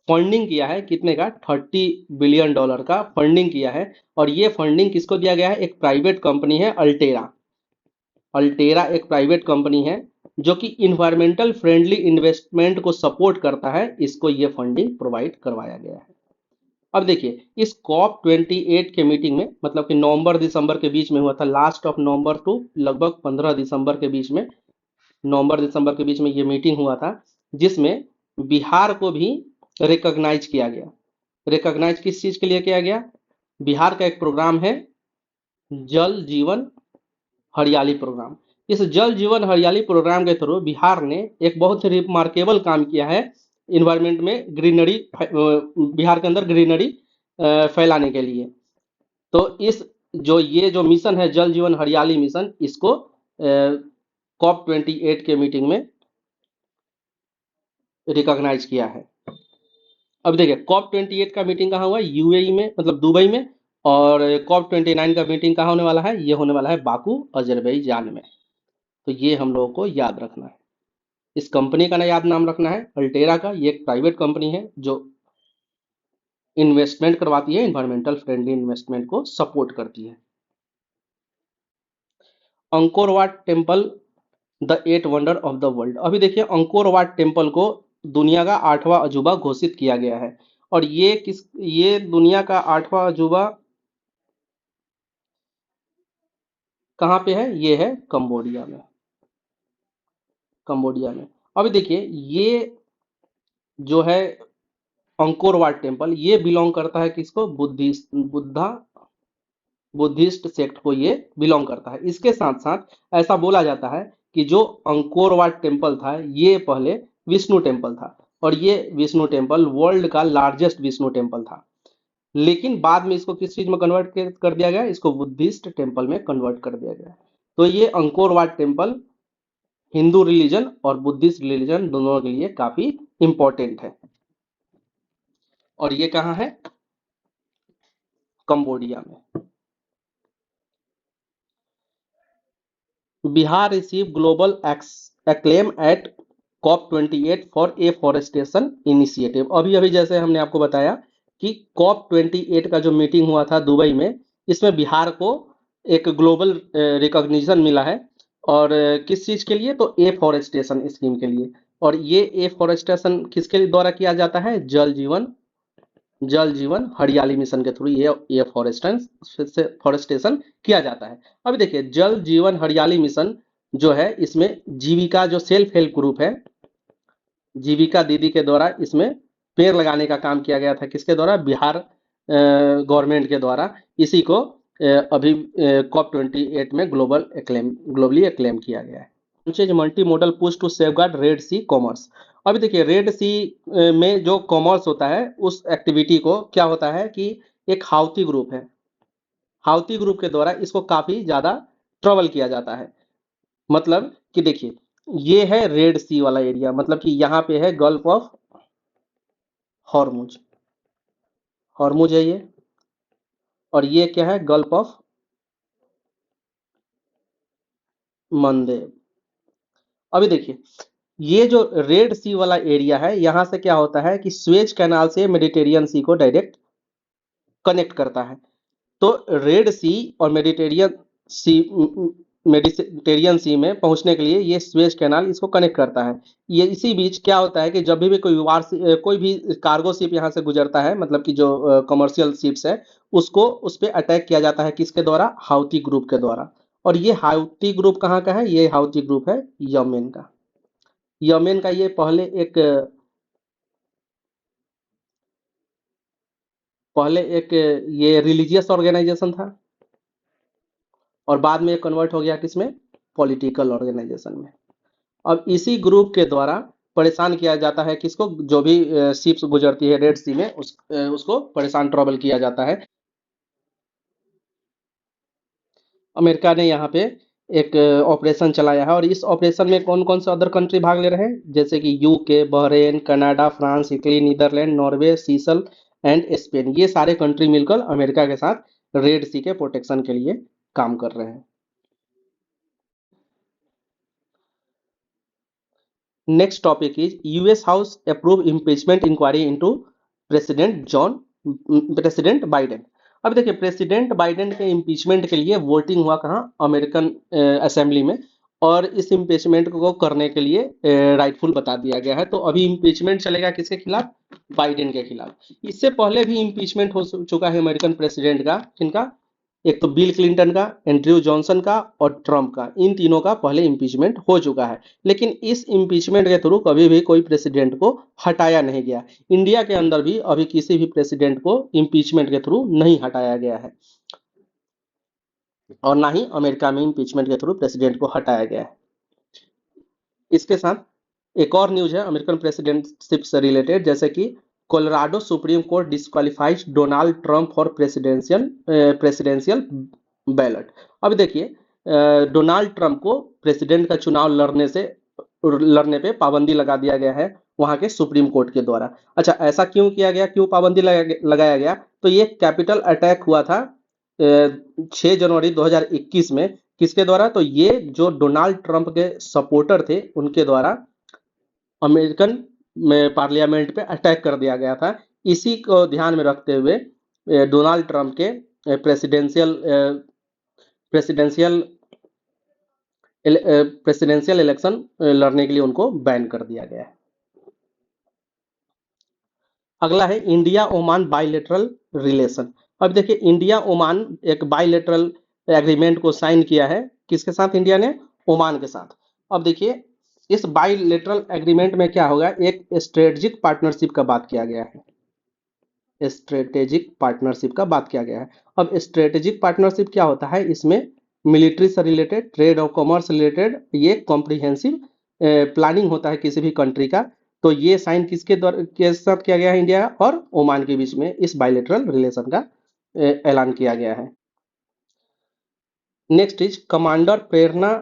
फंडिंग किया है। कितने का? 30 बिलियन डॉलर का फंडिंग किया है। और ये फंडिंग किसको दिया गया है? एक प्राइवेट कंपनी है अल्टेरा। अल्टेरा एक प्राइवेट कंपनी है जो कि इन्वायरमेंटल फ्रेंडली इन्वेस्टमेंट को सपोर्ट करता है, इसको ये फंडिंग प्रोवाइड करवाया गया है। अब देखिए इस कॉप 28 के मीटिंग में, मतलब कि नवंबर दिसंबर के बीच में हुआ था, लास्ट ऑफ नवंबर टू लगभग 15 दिसंबर के बीच में, नवंबर दिसंबर के बीच में ये मीटिंग हुआ था, जिसमें बिहार को भी रिकॉग्नाइज किया गया। रिकॉग्नाइज किस चीज के लिए किया गया? बिहार का एक प्रोग्राम है जल जीवन हरियाली प्रोग्राम। इस जल जीवन हरियाली प्रोग्राम के थ्रू बिहार ने एक बहुत ही रिमार्केबल काम किया है इन्वायरमेंट में, ग्रीनरी, बिहार के अंदर ग्रीनरी फैलाने के लिए। तो इस जो ये जो मिशन है जल जीवन हरियाली मिशन, इसको कॉप 28 के मीटिंग में रिकॉग्नाइज किया है। अब देखिए कॉप 28 का मीटिंग कहाँ हुआ? यूएई में, मतलब दुबई में। और कॉप 29 का मीटिंग कहाँ होने वाला है? ये होने वाला है बाकू अजरबैजान में। तो ये हम लोगों को याद रखना है। इस कंपनी का ना याद नाम रखना है अल्टेरा का। ये एक प्राइवेट कंपनी है जो इन्वेस्टमेंट करवाती है, इन्वायरमेंटल फ्रेंडली इन्वेस्टमेंट को सपोर्ट करती है। Angkor Wat temple the eight wonder of the world. अभी देखिए अंकोर वाट टेम्पल को दुनिया का 8वां अजूबा घोषित किया गया है। और ये दुनिया का 8वां अजूबा कहाँ पे है? ये है कंबोडिया में। कंबोडिया में। अभी देखिए ये जो है अंकोर वाट टेम्पल, ये बिलोंग करता है किसको? बुद्धिस्ट सेक्ट को ये बिलोंग करता है। इसके साथ साथ ऐसा बोला जाता है कि जो अंकोर वाट टेम्पल था ये पहले विष्णु टेम्पल था, और ये विष्णु टेम्पल वर्ल्ड का लार्जेस्ट विष्णु टेम्पल था। लेकिन बाद में इसको किस चीज में कन्वर्ट कर दिया गया? इसको बुद्धिस्ट टेम्पल में कन्वर्ट कर दिया गया। तो ये Angkor Wat temple Hindu religion और बुद्धिस्ट रिलीजन दोनों के लिए काफी इंपॉर्टेंट है। और ये कहाँ है? कंबोडिया में। Bihar receive global acclaim at COP28 for afforestation initiative. अभी अभी जैसे हमने आपको बताया कि COP28 का जो मीटिंग हुआ था दुबई में, इसमें बिहार को एक ग्लोबल रिकॉग्निशन मिला है। और किस चीज के लिए? तो एफॉरेस्टेशन स्कीम के लिए। और ये एफॉरेस्टेशन किसके द्वारा किया जाता है? जल जीवन हरियाली मिशन के थ्रू ये फॉरेस्टेशन किया जाता है। अभी देखिए जल जीवन हरियाली मिशन जो है, इसमें जीविका जो सेल्फ हेल्प ग्रुप है, जीविका दीदी के द्वारा इसमें पेड़ लगाने का काम किया गया था। किसके द्वारा? बिहार गवर्नमेंट के द्वारा। इसी को अभी COP28 में ग्लोबली एक्लेम किया गया है। Multi modal push to safeguard red sea commerce. अभी देखिए रेड सी में जो कॉमर्स होता है, उस एक्टिविटी को क्या होता है कि एक हाउती ग्रुप है, हाउती ग्रुप के द्वारा इसको काफी ज्यादा ट्रबल किया जाता है। मतलब कि देखिए ये है रेड सी वाला एरिया, मतलब कि यहाँ पे है गल्फ ऑफ हॉर्मुज, हॉर्मुज है ये। और ये क्या है? Gulf of Mandeb. अभी देखिए ये जो रेड सी वाला एरिया है, यहां से क्या होता है कि स्वेज कैनाल से मेडिटेरियन सी को डायरेक्ट कनेक्ट करता है। तो रेड सी और मेडिटेरियन सी में पहुंचने के लिए ये स्वेज कैनाल इसको कनेक्ट करता है। ये इसी बीच क्या होता है कि जब भी कोई भी कार्गो शिप यहाँ से गुजरता है, मतलब कि जो कमर्शियल शिप्स है, उसको उस पर अटैक किया जाता है। किसके द्वारा? हाउती ग्रुप के द्वारा। और ये हाउती ग्रुप कहाँ का है? ये हाउती ग्रुप है यमेन का। यमेन का ये पहले एक ये रिलीजियस ऑर्गेनाइजेशन था, और बाद में कन्वर्ट हो गया किसमें? पॉलिटिकल ऑर्गेनाइजेशन में। अब इसी ग्रुप के द्वारा परेशान किया जाता है किसको? जो भी शिप्स गुजरती है रेड सी में, उसको परेशान ट्रबल किया जाता है। अमेरिका ने यहाँ पे एक ऑपरेशन चलाया है, और इस ऑपरेशन में कौन कौन से अदर कंट्री भाग ले रहे हैं? जैसे कि UK, Bahrain, Canada, France, Italy, Netherlands, Norway, Seychelles and Spain. ये सारे कंट्री मिलकर अमेरिका के साथ रेड सी के प्रोटेक्शन के लिए काम कर रहे हैं। Next topic is US house approve impeachment inquiry into president Biden. अब देखिए प्रेसिडेंट बाइडेन के इम्पीचमेंट के लिए वोटिंग हुआ कहाँ? अमेरिकन असेंबली में। और इस इम्पीचमेंट को करने के लिए राइटफुल बता दिया गया है। तो अभी इम्पीचमेंट चलेगा किसके खिलाफ? बाइडेन के खिलाफ। इससे पहले भी इम्पीचमेंट हो चुका है अमेरिकन प्रेसिडेंट का। किनका? एक तो बिल क्लिंटन का, एंड्रयू जॉनसन का और ट्रंप का। इन तीनों का पहले इम्पीचमेंट हो चुका है। लेकिन इस इम्पीचमेंट के थ्रू कभी भी कोई प्रेसिडेंट को हटाया नहीं गया। इंडिया के अंदर भी अभी किसी भी प्रेसिडेंट को इम्पीचमेंट के थ्रू नहीं हटाया गया है, और ना ही अमेरिका में इम्पीचमेंट के थ्रू प्रेसिडेंट को हटाया गया है। इसके साथ एक और न्यूज है अमेरिकन प्रेसिडेंटशिप से रिलेटेड, जैसे कि Colorado Supreme Court disqualifies Donald Trump for presidential ballot. अब देखिए डोनाल्ड ट्रंप को प्रेसिडेंट का चुनाव लड़ने पे पाबंदी लगा दिया गया है वहां के सुप्रीम कोर्ट के द्वारा। अच्छा, ऐसा क्यों किया गया? क्यों पाबंदी लगाया गया? तो ये कैपिटल अटैक हुआ था 6 जनवरी 2021 में। किसके द्वारा? तो ये जो डोनाल्ड ट्रंप के सपोर्टर थे उनके द्वारा अमेरिकन में पार्लियामेंट पे अटैक कर दिया गया था। इसी को ध्यान में रखते हुए डोनाल्ड ट्रंप के प्रेसिडेंशियल प्रेसिडेंशियल प्रेसिडेंशियल इलेक्शन लड़ने के लिए उनको बैन कर दिया गया है। अगला है इंडिया ओमान बायलेटरल रिलेशन। अब देखिए इंडिया ओमान एक बायलेटरल एग्रीमेंट को साइन किया है, किसके साथ? इंडिया ने ओमान के साथ। अब देखिए इस बायलेटरल एग्रीमेंट में क्या होगा, एक स्ट्रेटेजिक पार्टनरशिप का बात किया गया है, स्ट्रेटेजिक पार्टनरशिप का बात किया गया है। अब स्ट्रेटेजिक पार्टनरशिप क्या होता है, इसमें मिलिट्री से रिलेटेड, ट्रेड और कॉमर्स रिलेटेड ये कॉम्प्रिहेंसिव प्लानिंग होता है किसी भी कंट्री का। तो ये साइन किसके द्वारा के साथ किया गया है? इंडिया और ओमान के बीच में इस बायलेटरल रिलेशन का ऐलान किया गया है। Next is commander Prerna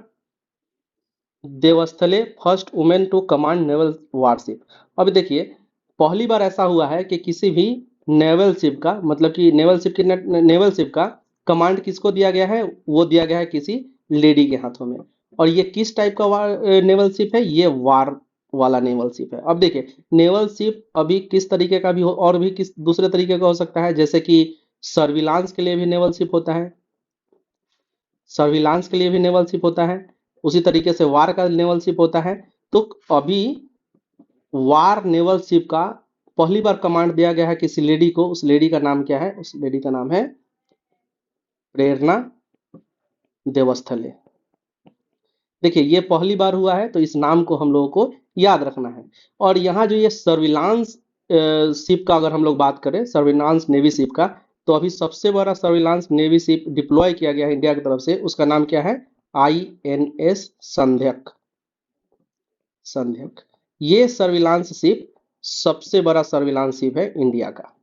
Deosthalee first women to command naval warship. अब देखिए पहली बार ऐसा हुआ है कि किसी भी नेवल शिप का, मतलब कि नेवल शिप का कमांड किसको दिया गया है? वो दिया गया है किसी लेडी के हाथों में। और ये किस टाइप का नेवल शिप है? ये वार वाला नेवल शिप है। अब देखिए नेवल शिप अभी किस तरीके का भी हो, और भी किस दूसरे तरीके का हो सकता है, जैसे कि सर्विलांस के लिए भी नेवल शिप होता है, सर्विलांस के लिए भी नेवल शिप होता है, उसी तरीके से वार का नेवल शिप होता है। तो अभी वार नेवल शिप का पहली बार कमांड दिया गया है किसी लेडी को। उस लेडी का नाम क्या है? उस लेडी का नाम है प्रेरणा देवस्थले। देखिए ये पहली बार हुआ है, तो इस नाम को हम लोगों को याद रखना है। और यहाँ जो ये सर्विलांस शिप का अगर हम लोग बात करें, सर्विलांस नेवी शिप का, तो अभी सबसे बड़ा सर्विलांस नेवी शिप डिप्लॉय किया गया है इंडिया की तरफ से, उसका नाम क्या है? INS संध्यक। संध्यक ये सर्विलांस शिप सबसे बड़ा सर्विलांस शिप है इंडिया का।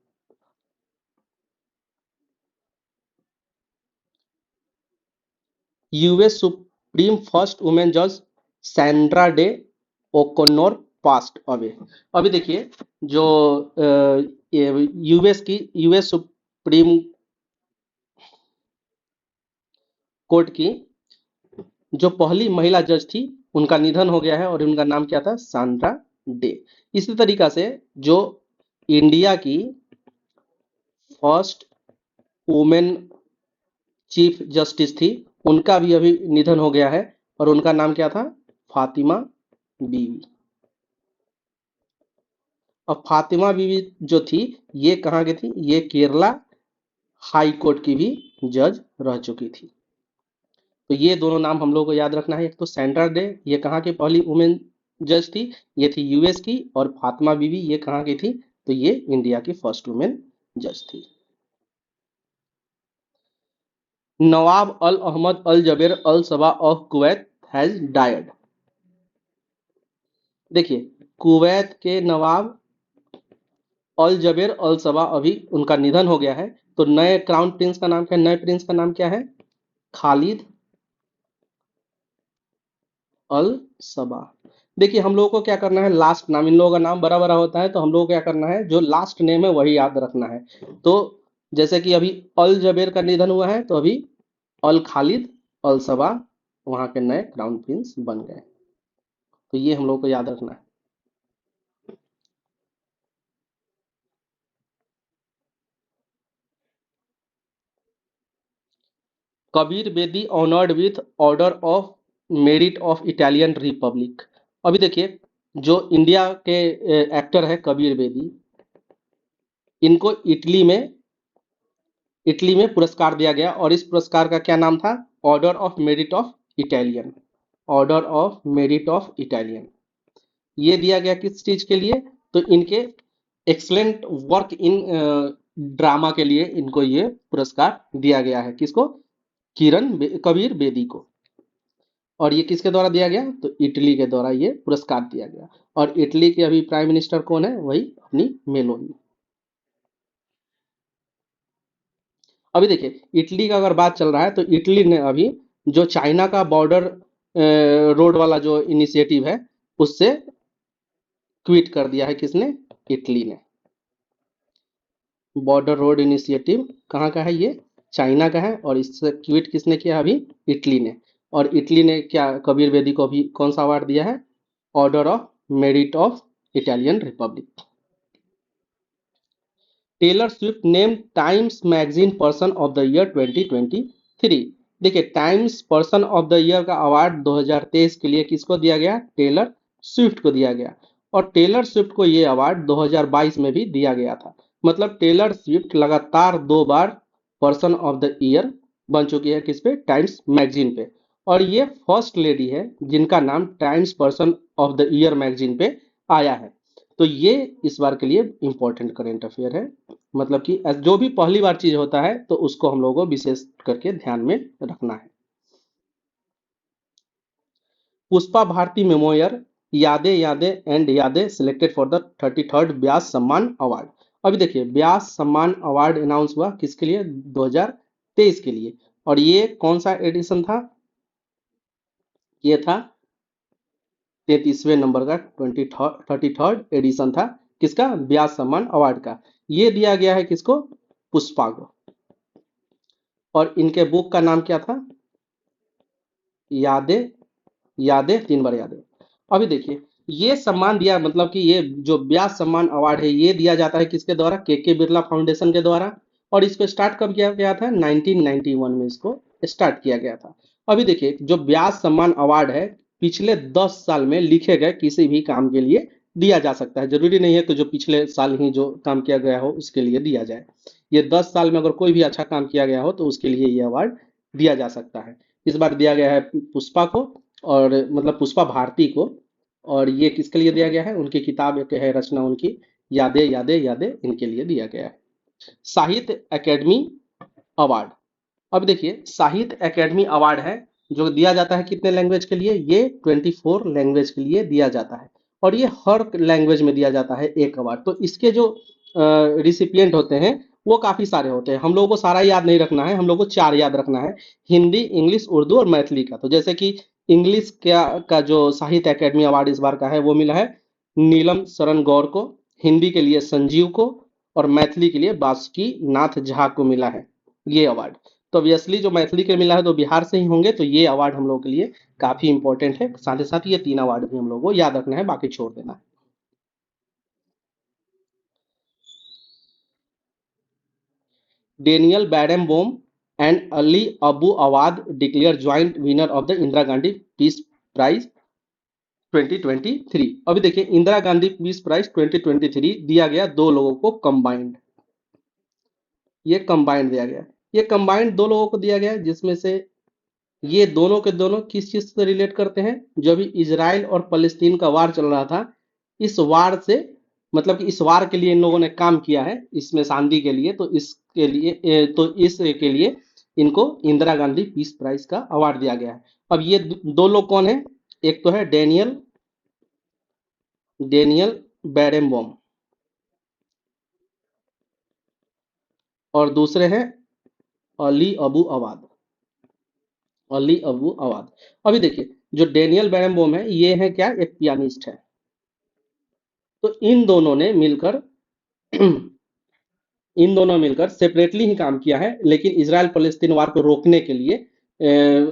यूएस सुप्रीम फर्स्ट वुमेन जज सैंड्रा डे ओकोनोर पास्ट अवे। अभी देखिए जो यूएस सुप्रीम कोर्ट की जो पहली महिला जज थी, उनका निधन हो गया है, और उनका नाम क्या था? Sandra day. इसी तरीका से जो इंडिया की फर्स्ट वुमेन चीफ जस्टिस थी, उनका भी अभी निधन हो गया है, और उनका नाम क्या था? फातिमा बीवी। और फातिमा बीवी जो थी, ये कहाँ की थी? ये केरला हाई कोर्ट की भी जज रह चुकी थी। तो ये दोनों नाम हम लोगों को याद रखना है। एक तो सैंड्रा डे, ये कहाँ की पहली वुमेन जज थी? ये थी यूएस की। और फातिमा बीवी ये कहाँ की थी? तो ये इंडिया की फर्स्ट वुमेन जज थी। Nawab Al Ahmad Al Jaber Al Sabah of Kuwait has died. देखिए कुवैत के नवाब अल जबेर अल सबा अभी उनका निधन हो गया है। तो नए क्राउन प्रिंस का नाम क्या है? नए प्रिंस का नाम क्या है? खालिद अल सबा। देखिए हम लोगों को क्या करना है, लास्ट नाम, इन लोगों का नाम बड़ा बड़ा होता है, तो हम लोगों को क्या करना है, जो लास्ट नेम है वही याद रखना है। तो जैसे कि अभी अल जबेर का निधन हुआ है, तो अभी अल खालिद अल सबा वहां के नए क्राउन प्रिंस बन गए। तो ये हम लोगों को याद रखना है। Kabir Bedi honoured with order of merit of Italian Republic. अभी देखिए जो इंडिया के एक्टर है कबीर बेदी, इनको इटली में पुरस्कार दिया गया, और इस पुरस्कार का क्या नाम था? Order of merit of Italian. Order of merit of Italian ये दिया गया किस चीज के लिए? तो इनके एक्सलेंट वर्क इन ड्रामा के लिए इनको ये पुरस्कार दिया गया है। किसको? कबीर बेदी को। और ये किसके द्वारा दिया गया? तो इटली के द्वारा ये पुरस्कार दिया गया। और इटली के अभी प्राइम मिनिस्टर कौन है? वही अपनी मेलोनी। अभी देखिए इटली का अगर बात चल रहा है, तो इटली ने अभी जो चाइना का बॉर्डर रोड वाला जो इनिशिएटिव है, उससे क्विट कर दिया है। किसने? इटली ने। बॉर्डर रोड इनिशिएटिव कहाँ का है? ये चाइना का है। और इससे क्विट किसने किया? अभी इटली ने। और इटली ने क्या कबीर बेदी को अभी कौन सा अवार्ड दिया है? Order of merit of Italian republic. Taylor Swift name Times magazine person of the year 2023। देखिए, Times person of the year का अवार्ड 2023 के लिए किसको दिया गया? टेलर स्विफ्ट को दिया गया। और टेलर स्विफ्ट को ये अवार्ड 2022 में भी दिया गया था। मतलब टेलर स्विफ्ट लगातार 2 बार पर्सन ऑफ द ईयर बन चुकी है। किस पे? टाइम्स मैगजीन पे। और ये फर्स्ट लेडी है जिनका नाम times person of the year magazine पे आया है। तो ये इस बार के लिए इंपॉर्टेंट करेंट अफेयर है। मतलब कि जो भी पहली बार चीज होता है तो उसको हम लोगों को विशेष करके ध्यान में रखना है। पुष्पा भारती मेमोरियल यादें यादें एंड यादें सिलेक्टेड फॉर द 33rd व्यास सम्मान अवार्ड। अभी देखिए, व्यास सम्मान अवार्ड अनाउंस हुआ किसके लिए? 2023 के लिए। और ये कौन सा एडिशन था? ये था 33वें नंबर का 33rd एडिशन था। किसका? व्यास सम्मान अवार्ड का। ये दिया गया है किसको? पुष्पा को। और इनके बुक का नाम क्या था? यादें यादें, 3 बार यादें। अभी देखिए, ये सम्मान दिया, मतलब कि ये जो व्यास सम्मान अवार्ड है ये दिया जाता है किसके द्वारा? के बिरला फाउंडेशन के द्वारा। और इसको स्टार्ट कब किया गया था? 1991 में इसको स्टार्ट किया गया था। अभी देखिए, जो व्यास सम्मान अवार्ड है पिछले 10 साल में लिखे गए किसी भी काम के लिए दिया जा सकता है। जरूरी नहीं है कि जो पिछले साल ही जो काम किया गया हो उसके लिए दिया जाए। ये 10 साल में अगर कोई भी अच्छा काम किया गया हो तो उसके लिए ये अवार्ड दिया जा सकता है। इस बार दिया गया है पुष्पा को, और मतलब पुष्पा भारती को। और ये किसके लिए दिया गया है? उनकी किताब एक है, रचना उनकी यादें यादें यादें, इनके लिए दिया गया है। साहित्य अकेडमी अवार्ड। अब देखिए, साहित्य अकेडमी अवार्ड है जो दिया जाता है कितने लैंग्वेज के लिए? ये 24 लैंग्वेज के लिए दिया जाता है। और ये हर लैंग्वेज में दिया जाता है एक अवार्ड। तो इसके जो रिसिपिएंट होते हैं वो काफी सारे होते हैं। हम लोगों को सारा याद नहीं रखना है, हम लोग को 4 याद रखना है: हिंदी, इंग्लिश, उर्दू और मैथिली का। तो जैसे कि इंग्लिश का जो साहित्य अकेडमी अवार्ड इस बार का है वो मिला है नीलम शरण गौर को, हिंदी के लिए संजीव को, और मैथिली के लिए बासुकी नाथ झा को मिला है ये अवार्ड। तो ऑब्वियसली जो मैथिली के मिला है तो बिहार से ही होंगे, तो ये अवार्ड हम लोग के लिए काफी इंपॉर्टेंट है। साथ ही साथ ये 3 अवार्ड भी हम लोग को याद रखना है, बाकी छोड़ देना है। Daniel Barenboim and Ali Abu Awad declare joint winner of the Indira Gandhi peace prize 2023। अभी देखिए, इंदिरा गांधी पीस प्राइज 2023 दिया गया 2 लोगों को कंबाइंड। ये कंबाइंड दिया गया। ये कंबाइंड 2 लोगों को दिया गया जिसमें से ये दोनों के दोनों किस चीज से रिलेट करते हैं? जो अभी इजराइल और फलस्तीन का वार चल रहा था, इस वार से, मतलब कि इस वार के लिए इन लोगों ने काम किया है, इसमें शांति के लिए। तो इसके लिए तो इस के लिए इनको इंदिरा गांधी पीस प्राइज का अवार्ड दिया गया है। अब ये 2 लोग कौन है? एक तो है डेनियल डेनियल बैरेमबोम, और दूसरे हैं अली अबू अवाद। अली अबू अवाद। अभी देखिए, जो डेनियल बैरमबोम है ये है क्या? एक पियानिस्ट है। तो इन दोनों मिलकर सेपरेटली ही काम किया है, लेकिन इसराइल फलस्तीन वार को रोकने के लिए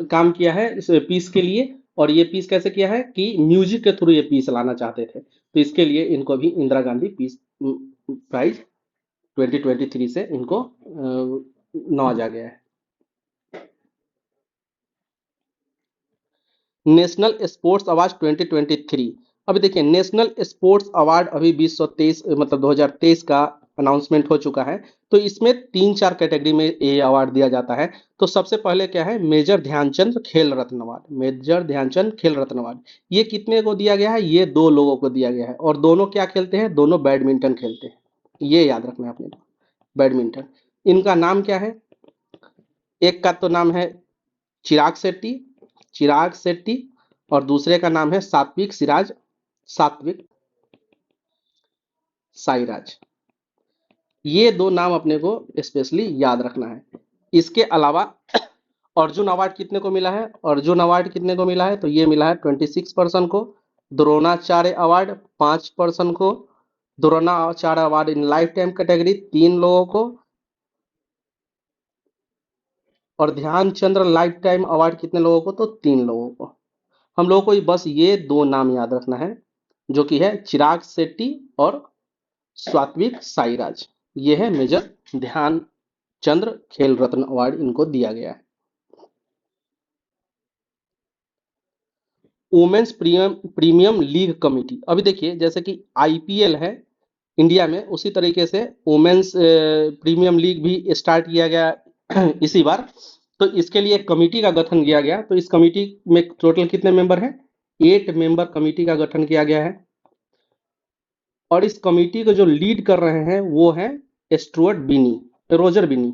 काम किया है इस पीस के लिए। और ये पीस कैसे किया है कि म्यूजिक के थ्रू ये पीस लाना चाहते थे। तो इसके लिए इनको भी इंदिरा गांधी पीस प्राइज 2023 से इनको नवाजा गया है। National sports award 2023। अभी देखिए, नेशनल स्पोर्ट्स अवार्ड अभी 2023 मतलब 2023 का अनाउंसमेंट हो चुका है। तो इसमें 3-4 कैटेगरी में ये अवार्ड दिया जाता है। तो सबसे पहले क्या है? मेजर ध्यानचंद खेल रत्न अवार्ड। मेजर ध्यानचंद खेल रत्न अवार्ड ये कितने को दिया गया है? ये 2 लोगों को दिया गया है। और दोनों क्या खेलते हैं? दोनों बैडमिंटन खेलते हैं। ये याद रखना है आपने, बैडमिंटन। इनका नाम क्या है? एक का तो नाम है चिराग शेट्टी, और दूसरे का नाम है सात्विक साईराज। ये 2 नाम अपने को स्पेशली याद रखना है। इसके अलावा अर्जुन अवार्ड कितने को मिला है? अर्जुन अवार्ड कितने को मिला है? तो ये मिला है 26 पर्सन को। द्रोणाचार्य अवार्ड 5 पर्सन को। Dronacharya award in life time category 3 लोगों को। और ध्यानचंद्र लाइफ टाइम अवार्ड कितने लोगों को? तो 3 लोगों को। हम लोगों को बस ये 2 नाम याद रखना है, जो कि है चिराग शेट्टी और सात्विक साईराज। ये है मेजर ध्यानचंद्र खेल रत्न अवार्ड इनको दिया गया है। वुमेन्स प्रीमियम लीग कमिटी, अभी देखिए जैसे कि आईपीएल है इंडिया में, उसी तरीके से वुमेन्स प्रीमियम लीग भी स्टार्ट किया गया इसी बार। तो इसके लिए एक कमेटी का गठन किया गया। तो इस कमेटी में टोटल कितने मेंबर हैं? 8 मेंबर कमेटी का गठन किया गया है। और इस कमेटी को जो लीड कर रहे हैं वो हैं स्टुअर्ट बिनी, रोजर बिनी।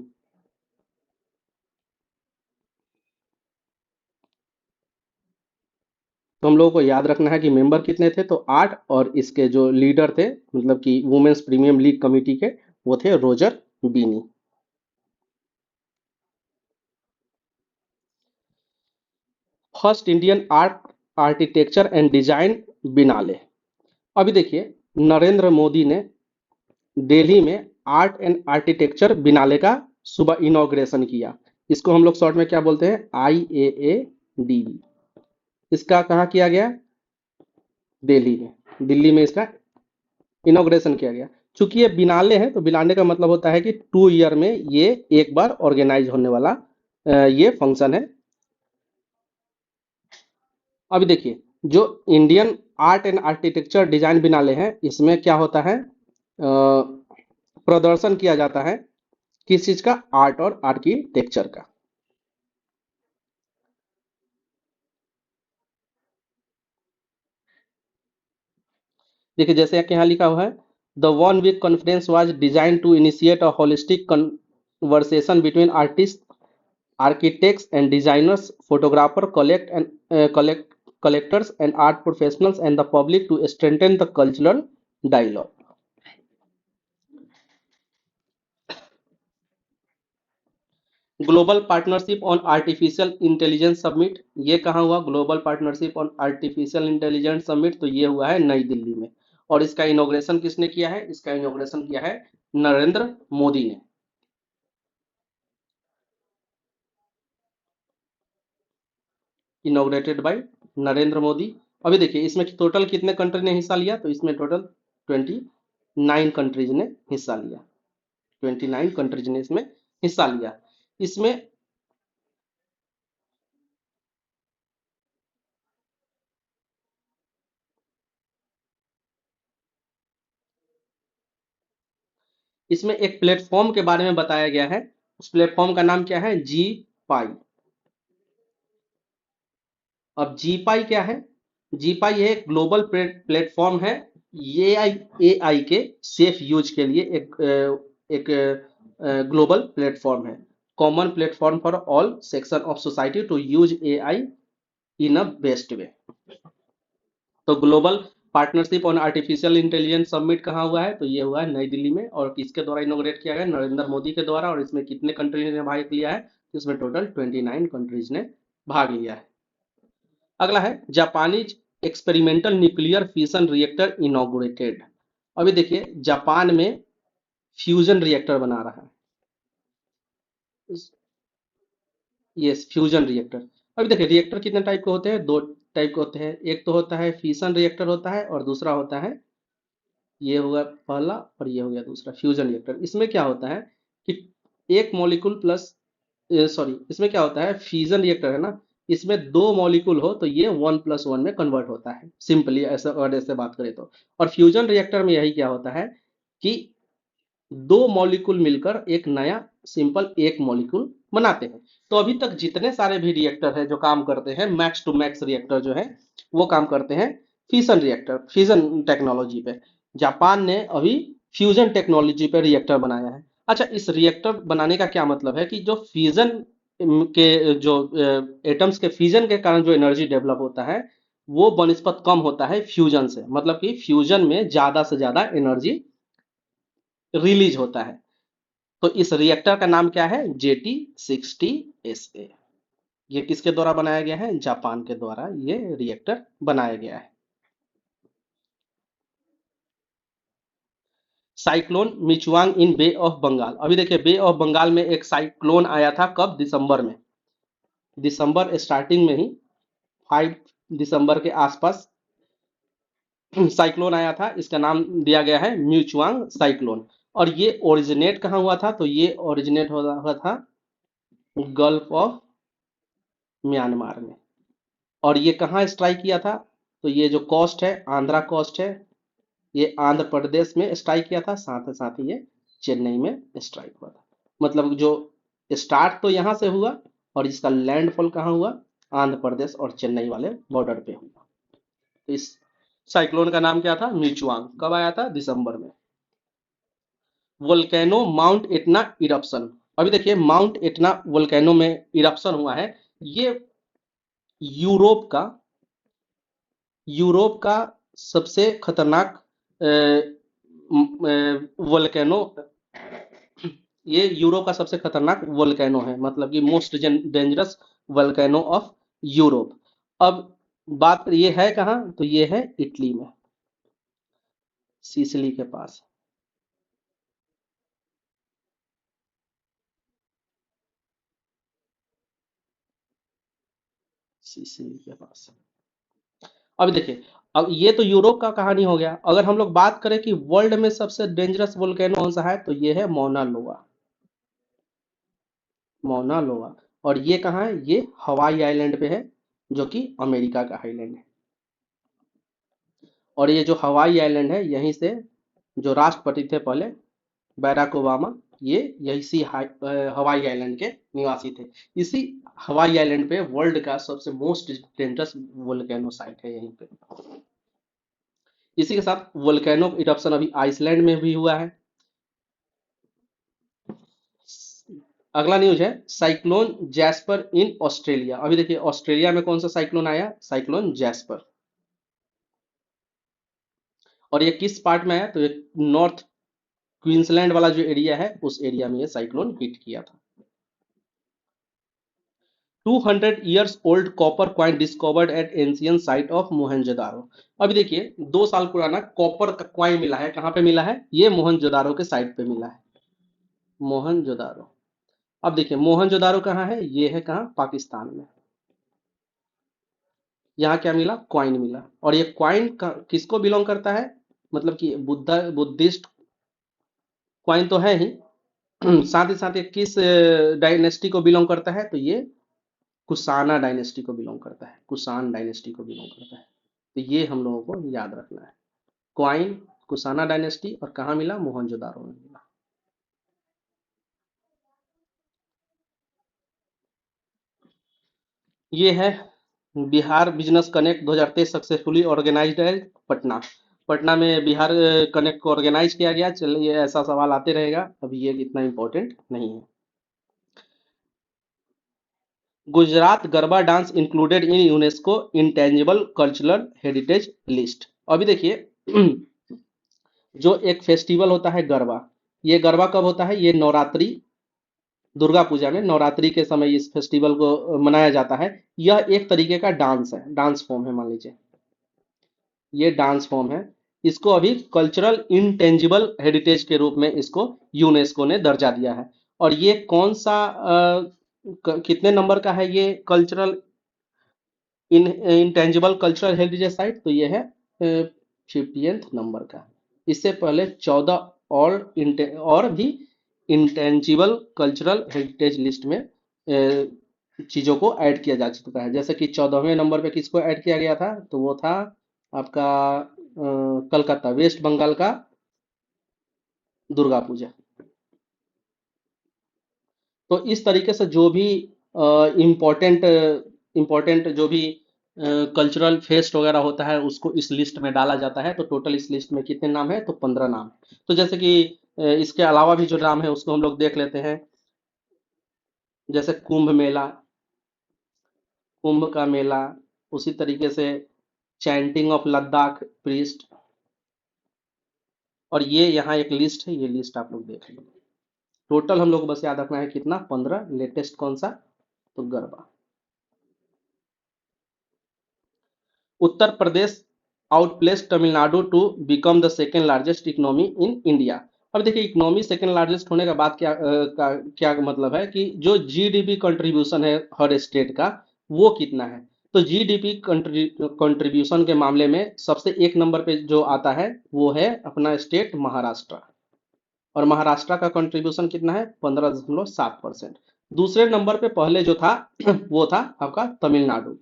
तो हम लोगों को याद रखना है कि मेंबर कितने थे, तो 8, और इसके जो लीडर थे मतलब कि वुमेन्स प्रीमियम लीग कमेटी के, वो थे Roger Bini. First Indian art architecture and design बिनाले, अभी देखिए नरेंद्र मोदी ने दिल्ली में आर्ट एंड आर्किटेक्चर बिनाले का सुबह इनॉग्रेशन किया। इसको हम लोग शॉर्ट में क्या बोलते हैं? IAAD। इसका कहाँ किया गया? दिल्ली में। दिल्ली में इसका इनॉग्रेशन किया गया। चूंकि ये बिनाले है तो बिनाले का मतलब होता है कि 2 ईयर में ये एक बार ऑर्गेनाइज होने वाला ये फंक्शन है। अभी देखिए जो Indian art and architecture design बिनाले हैं, इसमें क्या होता है? प्रदर्शन किया जाता है किस चीज का? आर्ट और आर्किटेक्चर का। देखिए जैसे यहाँ लिखा हुआ है, the 1 week conference was design to initiate a holistic conversation between artist, architects and designers, photographer, collectors and art professionals and the public to strengthen the cultural dialogue. Global partnership on artificial intelligence summit, ये कहाँ हुआ? Global partnership on artificial intelligence summit, तो ये हुआ है नई दिल्ली में। और इसका इनॉग्रेशन किसने किया है? इसका इनॉग्रेशन किया है नरेंद्र मोदी ने। Inaugurated bye Narendra Modi. अभी देखिए इसमें टोटल कितने कंट्री ने हिस्सा लिया? तो इसमें टोटल 29 कंट्रीज ने हिस्सा लिया। 29 कंट्रीज ने इसमें हिस्सा लिया। इसमें इसमें एक प्लेटफॉर्म के बारे में बताया गया है। उस प्लेटफॉर्म का नाम क्या है? जी पाई। अब जी पाई क्या है? जी पाई एक ग्लोबल प्लेटफॉर्म है। ये AI के सेफ यूज के लिए एक ग्लोबल प्लेटफॉर्म है। Common platform for all section of society to use AI in a best way. तो global partnership on artificial intelligence summit कहाँ हुआ है? तो ये हुआ है नई दिल्ली में। और किसके द्वारा इनोग्रेट किया गया? नरेंद्र मोदी के द्वारा। और इसमें कितने कंट्रीज ने भाग लिया है? तो इसमें टोटल 29 कंट्रीज ने भाग लिया है। अगला है Japanese experimental nuclear fusion reactor inaugurated. अभी देखिए जापान में फ्यूजन रिएक्टर बना रहा है। ये फ्यूजन रिएक्टर। अभी देखिए रिएक्टर कितने टाइप के होते हैं? 2 टाइप के होते हैं। एक तो होता है फिशन रिएक्टर होता है, और दूसरा होता है, ये होगा पहला और ये हो गया दूसरा, फ्यूजन रिएक्टर। इसमें क्या होता है कि एक मॉलिक्यूल प्लस, सॉरी, इसमें क्या होता है? फ्यूजन रिएक्टर है ना, इसमें 2 मॉलिक्यूल हो तो ये 1+1 में कन्वर्ट होता है, सिंपली ऐसा, और ऐसे बात करें तो। और फ्यूजन रिएक्टर में यही क्या होता है कि 2 मॉलिक्यूल मिलकर एक नया सिंपल एक मॉलिक्यूल बनाते हैं। तो अभी तक जितने सारे भी रिएक्टर है जो काम करते हैं, मैक्स टू मैक्स रिएक्टर जो है वो काम करते हैं फिशन रिएक्टर, फिशन टेक्नोलॉजी पे। जापान ने अभी फ्यूजन टेक्नोलॉजी पे रिएक्टर बनाया है। अच्छा, इस रिएक्टर बनाने का क्या मतलब है कि जो फ्यूजन के जो एटम्स के फ्यूजन के कारण जो एनर्जी डेवलप होता है वो बनिस्पत कम होता है फ्यूजन से। मतलब कि फ्यूजन में ज्यादा से ज्यादा एनर्जी रिलीज होता है। तो इस रिएक्टर का नाम क्या है? JT60SA। ये किसके द्वारा बनाया गया है? जापान के द्वारा ये रिएक्टर बनाया गया है। Cyclone Michaung in bay of Bengal, अभी देखिए बे ऑफ बंगाल में एक साइक्लोन आया था, कब? दिसंबर में। दिसंबर स्टार्टिंग में ही 5 दिसंबर के आसपास साइक्लोन आया था। इसका नाम दिया गया है म्यूचुआंग साइक्लोन। और ये ओरिजिनेट कहाँ हुआ था? तो ये ओरिजिनेट हुआ था गल्फ ऑफ म्यांमार में। और ये कहाँ स्ट्राइक किया था? तो ये जो कोस्ट है, आंध्रा कोस्ट है, ये आंध्र प्रदेश में स्ट्राइक किया था, साथ ही साथ ये चेन्नई में स्ट्राइक हुआ था। मतलब जो स्टार्ट तो यहाँ से हुआ और इसका लैंडफॉल कहाँ हुआ? आंध्र प्रदेश और चेन्नई वाले बॉर्डर पे हुआ। तो इस साइक्लोन का नाम क्या था? मिचुआंग। कब आया था? दिसंबर में। Volcano mount Etna eruption. अभी देखिए, माउंट एटना वोल्केनो में इरप्शन हुआ है। ये यूरोप का यूरोप का सबसे खतरनाक वोल्केनो, ये यूरोप का सबसे खतरनाक वोल्केनो है, मतलब कि most dangerous volcano of Europe. अब बात ये है कहाँ? तो ये है इटली में, सिसिली के पास। सिसिली के पास। अब देखिए, अब ये तो यूरोप का कहानी हो गया। अगर हम लोग बात करें कि वर्ल्ड में सबसे डेंजरस वोल्केनो कौन सा है, तो ये है मौना लोआ। मौना लोआ। और ये कहाँ है? ये हवाई आइलैंड पे है, जो कि अमेरिका का आइलैंड है। और ये जो हवाई आइलैंड है, यहीं से जो राष्ट्रपति थे पहले, बैराक ओबामा, ये हवाई आइलैंड के निवासी थे। इसी हवाई आइलैंड पे वर्ल्ड का सबसे मोस्ट डेंजरस वोल्केनो साइट है, यहीं पे। इसी के साथ वोल्केनो इरप्शन अभी आइसलैंड में भी हुआ है। अगला न्यूज है साइक्लोन जैस्पर इन ऑस्ट्रेलिया। अभी देखिए, ऑस्ट्रेलिया में कौन सा साइक्लोन आया? Cyclone jasper. और ये किस पार्ट में आया? तो ये नॉर्थ क्वींसलैंड वाला जो एरिया है, उस एरिया में ये साइक्लोन हिट किया था। 200 years old copper coin discovered at ancient site of Mohenjodaro. अभी देखिए, 2 साल पुराना कॉपर का क्वाइन मिला है। कहाँ पे मिला है? ये मोहनजोदारो के साइट पे मिला है, मोहनजोदारो। अब देखिए, मोहनजोदारो कहाँ है? ये है कहाँ? पाकिस्तान में। यहाँ क्या मिला? क्वाइन मिला। और ये क्वाइन किसको बिलोंग करता है? मतलब कि बुद्धिस्ट क्वाइन तो है ही, साथ ही साथ ये किस डायनेस्टी को बिलोंग करता है? तो ये कुशाना डायनेस्टी को बिलोंग करता है, कुषाण डायनेस्टी को बिलोंग करता है। तो ये हम लोगों को याद रखना है। क्वाइन, कुशाना डायनेस्टी, और कहाँ मिला? मोहनजोदारो में मिला। ये है Bihar business connect 2023 successfully organised है पटना। पटना में बिहार कनेक्ट को ऑर्गेनाइज किया गया। चलिए, ऐसा सवाल आते रहेगा, अभी ये इतना इम्पोर्टेंट नहीं है। Gujarat garba dance included in UNESCO intangible cultural heritage list. अभी देखिए, जो एक फेस्टिवल होता है गरबा, ये गरबा कब होता है? ये नवरात्रि, दुर्गा पूजा में नवरात्रि के समय इस फेस्टिवल को मनाया जाता है। यह एक तरीके का डांस है, डांस फॉर्म है, मान लीजिए ये डांस फॉर्म है। इसको अभी कल्चरल इंटेंजिबल हेरिटेज के रूप में इसको यूनेस्को ने दर्जा दिया है। और ये कौन सा कितने नंबर का है ये cultural intangible cultural heritage site? तो ये है 50th नंबर का। इससे पहले 14 और भी इंटेंजिबल कल्चरल हेरिटेज लिस्ट में चीज़ों को ऐड किया जा चुका है। जैसे कि 14वें नंबर पे किसको ऐड किया गया था? तो वो था आपका कलकत्ता, वेस्ट बंगाल का दुर्गा पूजा। तो इस तरीके से जो भी इम्पोर्टेंट इम्पोर्टेंट जो भी कल्चरल फेस्ट वगैरह होता है, उसको इस लिस्ट में डाला जाता है। तो टोटल इस लिस्ट में कितने नाम है? तो 15 नाम। तो जैसे कि इसके अलावा भी जो नाम है उसको हम लोग देख लेते हैं। जैसे कुंभ मेला, कुंभ का मेला, उसी तरीके से चैंटिंग ऑफ लद्दाख प्रीस्ट। और ये यहाँ एक लिस्ट है, ये लिस्ट आप लोग देख लीजिए। टोटल हम लोग को बस याद रखना है कितना? 15। लेटेस्ट कौन सा? तो garba. Uttar Pradesh outplaces Tamil Nadu to become the second largest economy in India. अब देखिए, इकोनॉमी सेकेंड लार्जेस्ट होने का बात क्या मतलब है कि जो जीडीपी कंट्रीब्यूशन है हर स्टेट का, वो कितना है? तो जीडीपी कंट्रीब्यूशन के मामले में सबसे एक नंबर पे जो आता है वो है अपना स्टेट महाराष्ट्र। और महाराष्ट्र का कंट्रीब्यूशन कितना है 15.7%। दूसरे नंबर पे पहले जो था वो था आपका तमिलनाडु।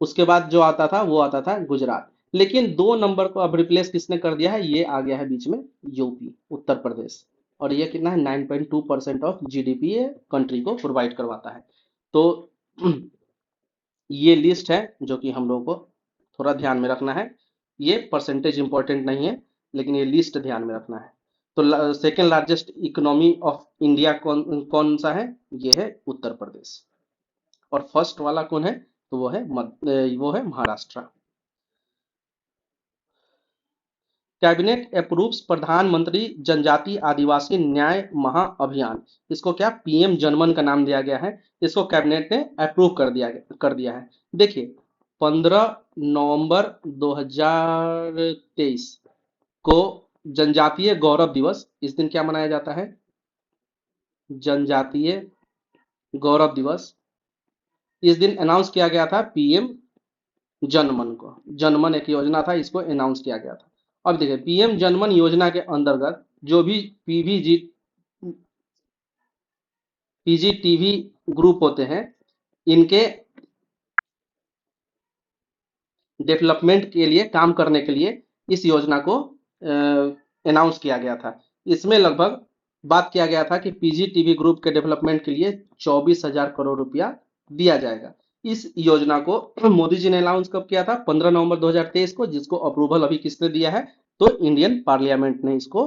उसके बाद जो आता था वो आता था गुजरात। लेकिन 2 नंबर को अब रिप्लेस किसने कर दिया है, ये आ गया है बीच में यूपी, उत्तर प्रदेश। और ये कितना है 9.2% ऑफ जीडीपी ये कंट्री को प्रोवाइड करवाता है। तो ये लिस्ट है जो कि हम लोगों को थोड़ा ध्यान में रखना है। ये परसेंटेज इंपॉर्टेंट नहीं है, लेकिन ये लिस्ट ध्यान में रखना है। तो second largest economy of India कौन कौन सा है, ये है उत्तर प्रदेश। और फर्स्ट वाला कौन है, तो वो है महाराष्ट्र। कैबिनेट अप्रूव्स प्रधानमंत्री जनजातीय आदिवासी न्याय महाअभियान। इसको क्या पीएम जनमन का नाम दिया गया है। इसको कैबिनेट ने अप्रूव कर दिया है। देखिए 15 नवंबर 2023 को जनजातीय गौरव दिवस, इस दिन क्या मनाया जाता है, जनजातीय गौरव दिवस। इस दिन अनाउंस किया गया था पीएम जनमन को। जनमन एक योजना था, इसको अनाउंस किया गया था। अब देखिए पीएम जनमन योजना के अंतर्गत जो भी पीजीटीवी ग्रुप होते हैं, इनके डेवलपमेंट के लिए काम करने के लिए इस योजना को अनाउंस किया गया था। इसमें लगभग बात किया गया था कि पीजीटीवी ग्रुप के डेवलपमेंट के लिए 24,000 करोड़ रुपया दिया जाएगा। इस योजना को मोदी जी ने अनाउंस कब किया था, 15 नवंबर 2023 को, जिसको अप्रूवल अभी किसने दिया है, तो इंडियन पार्लियामेंट ने इसको,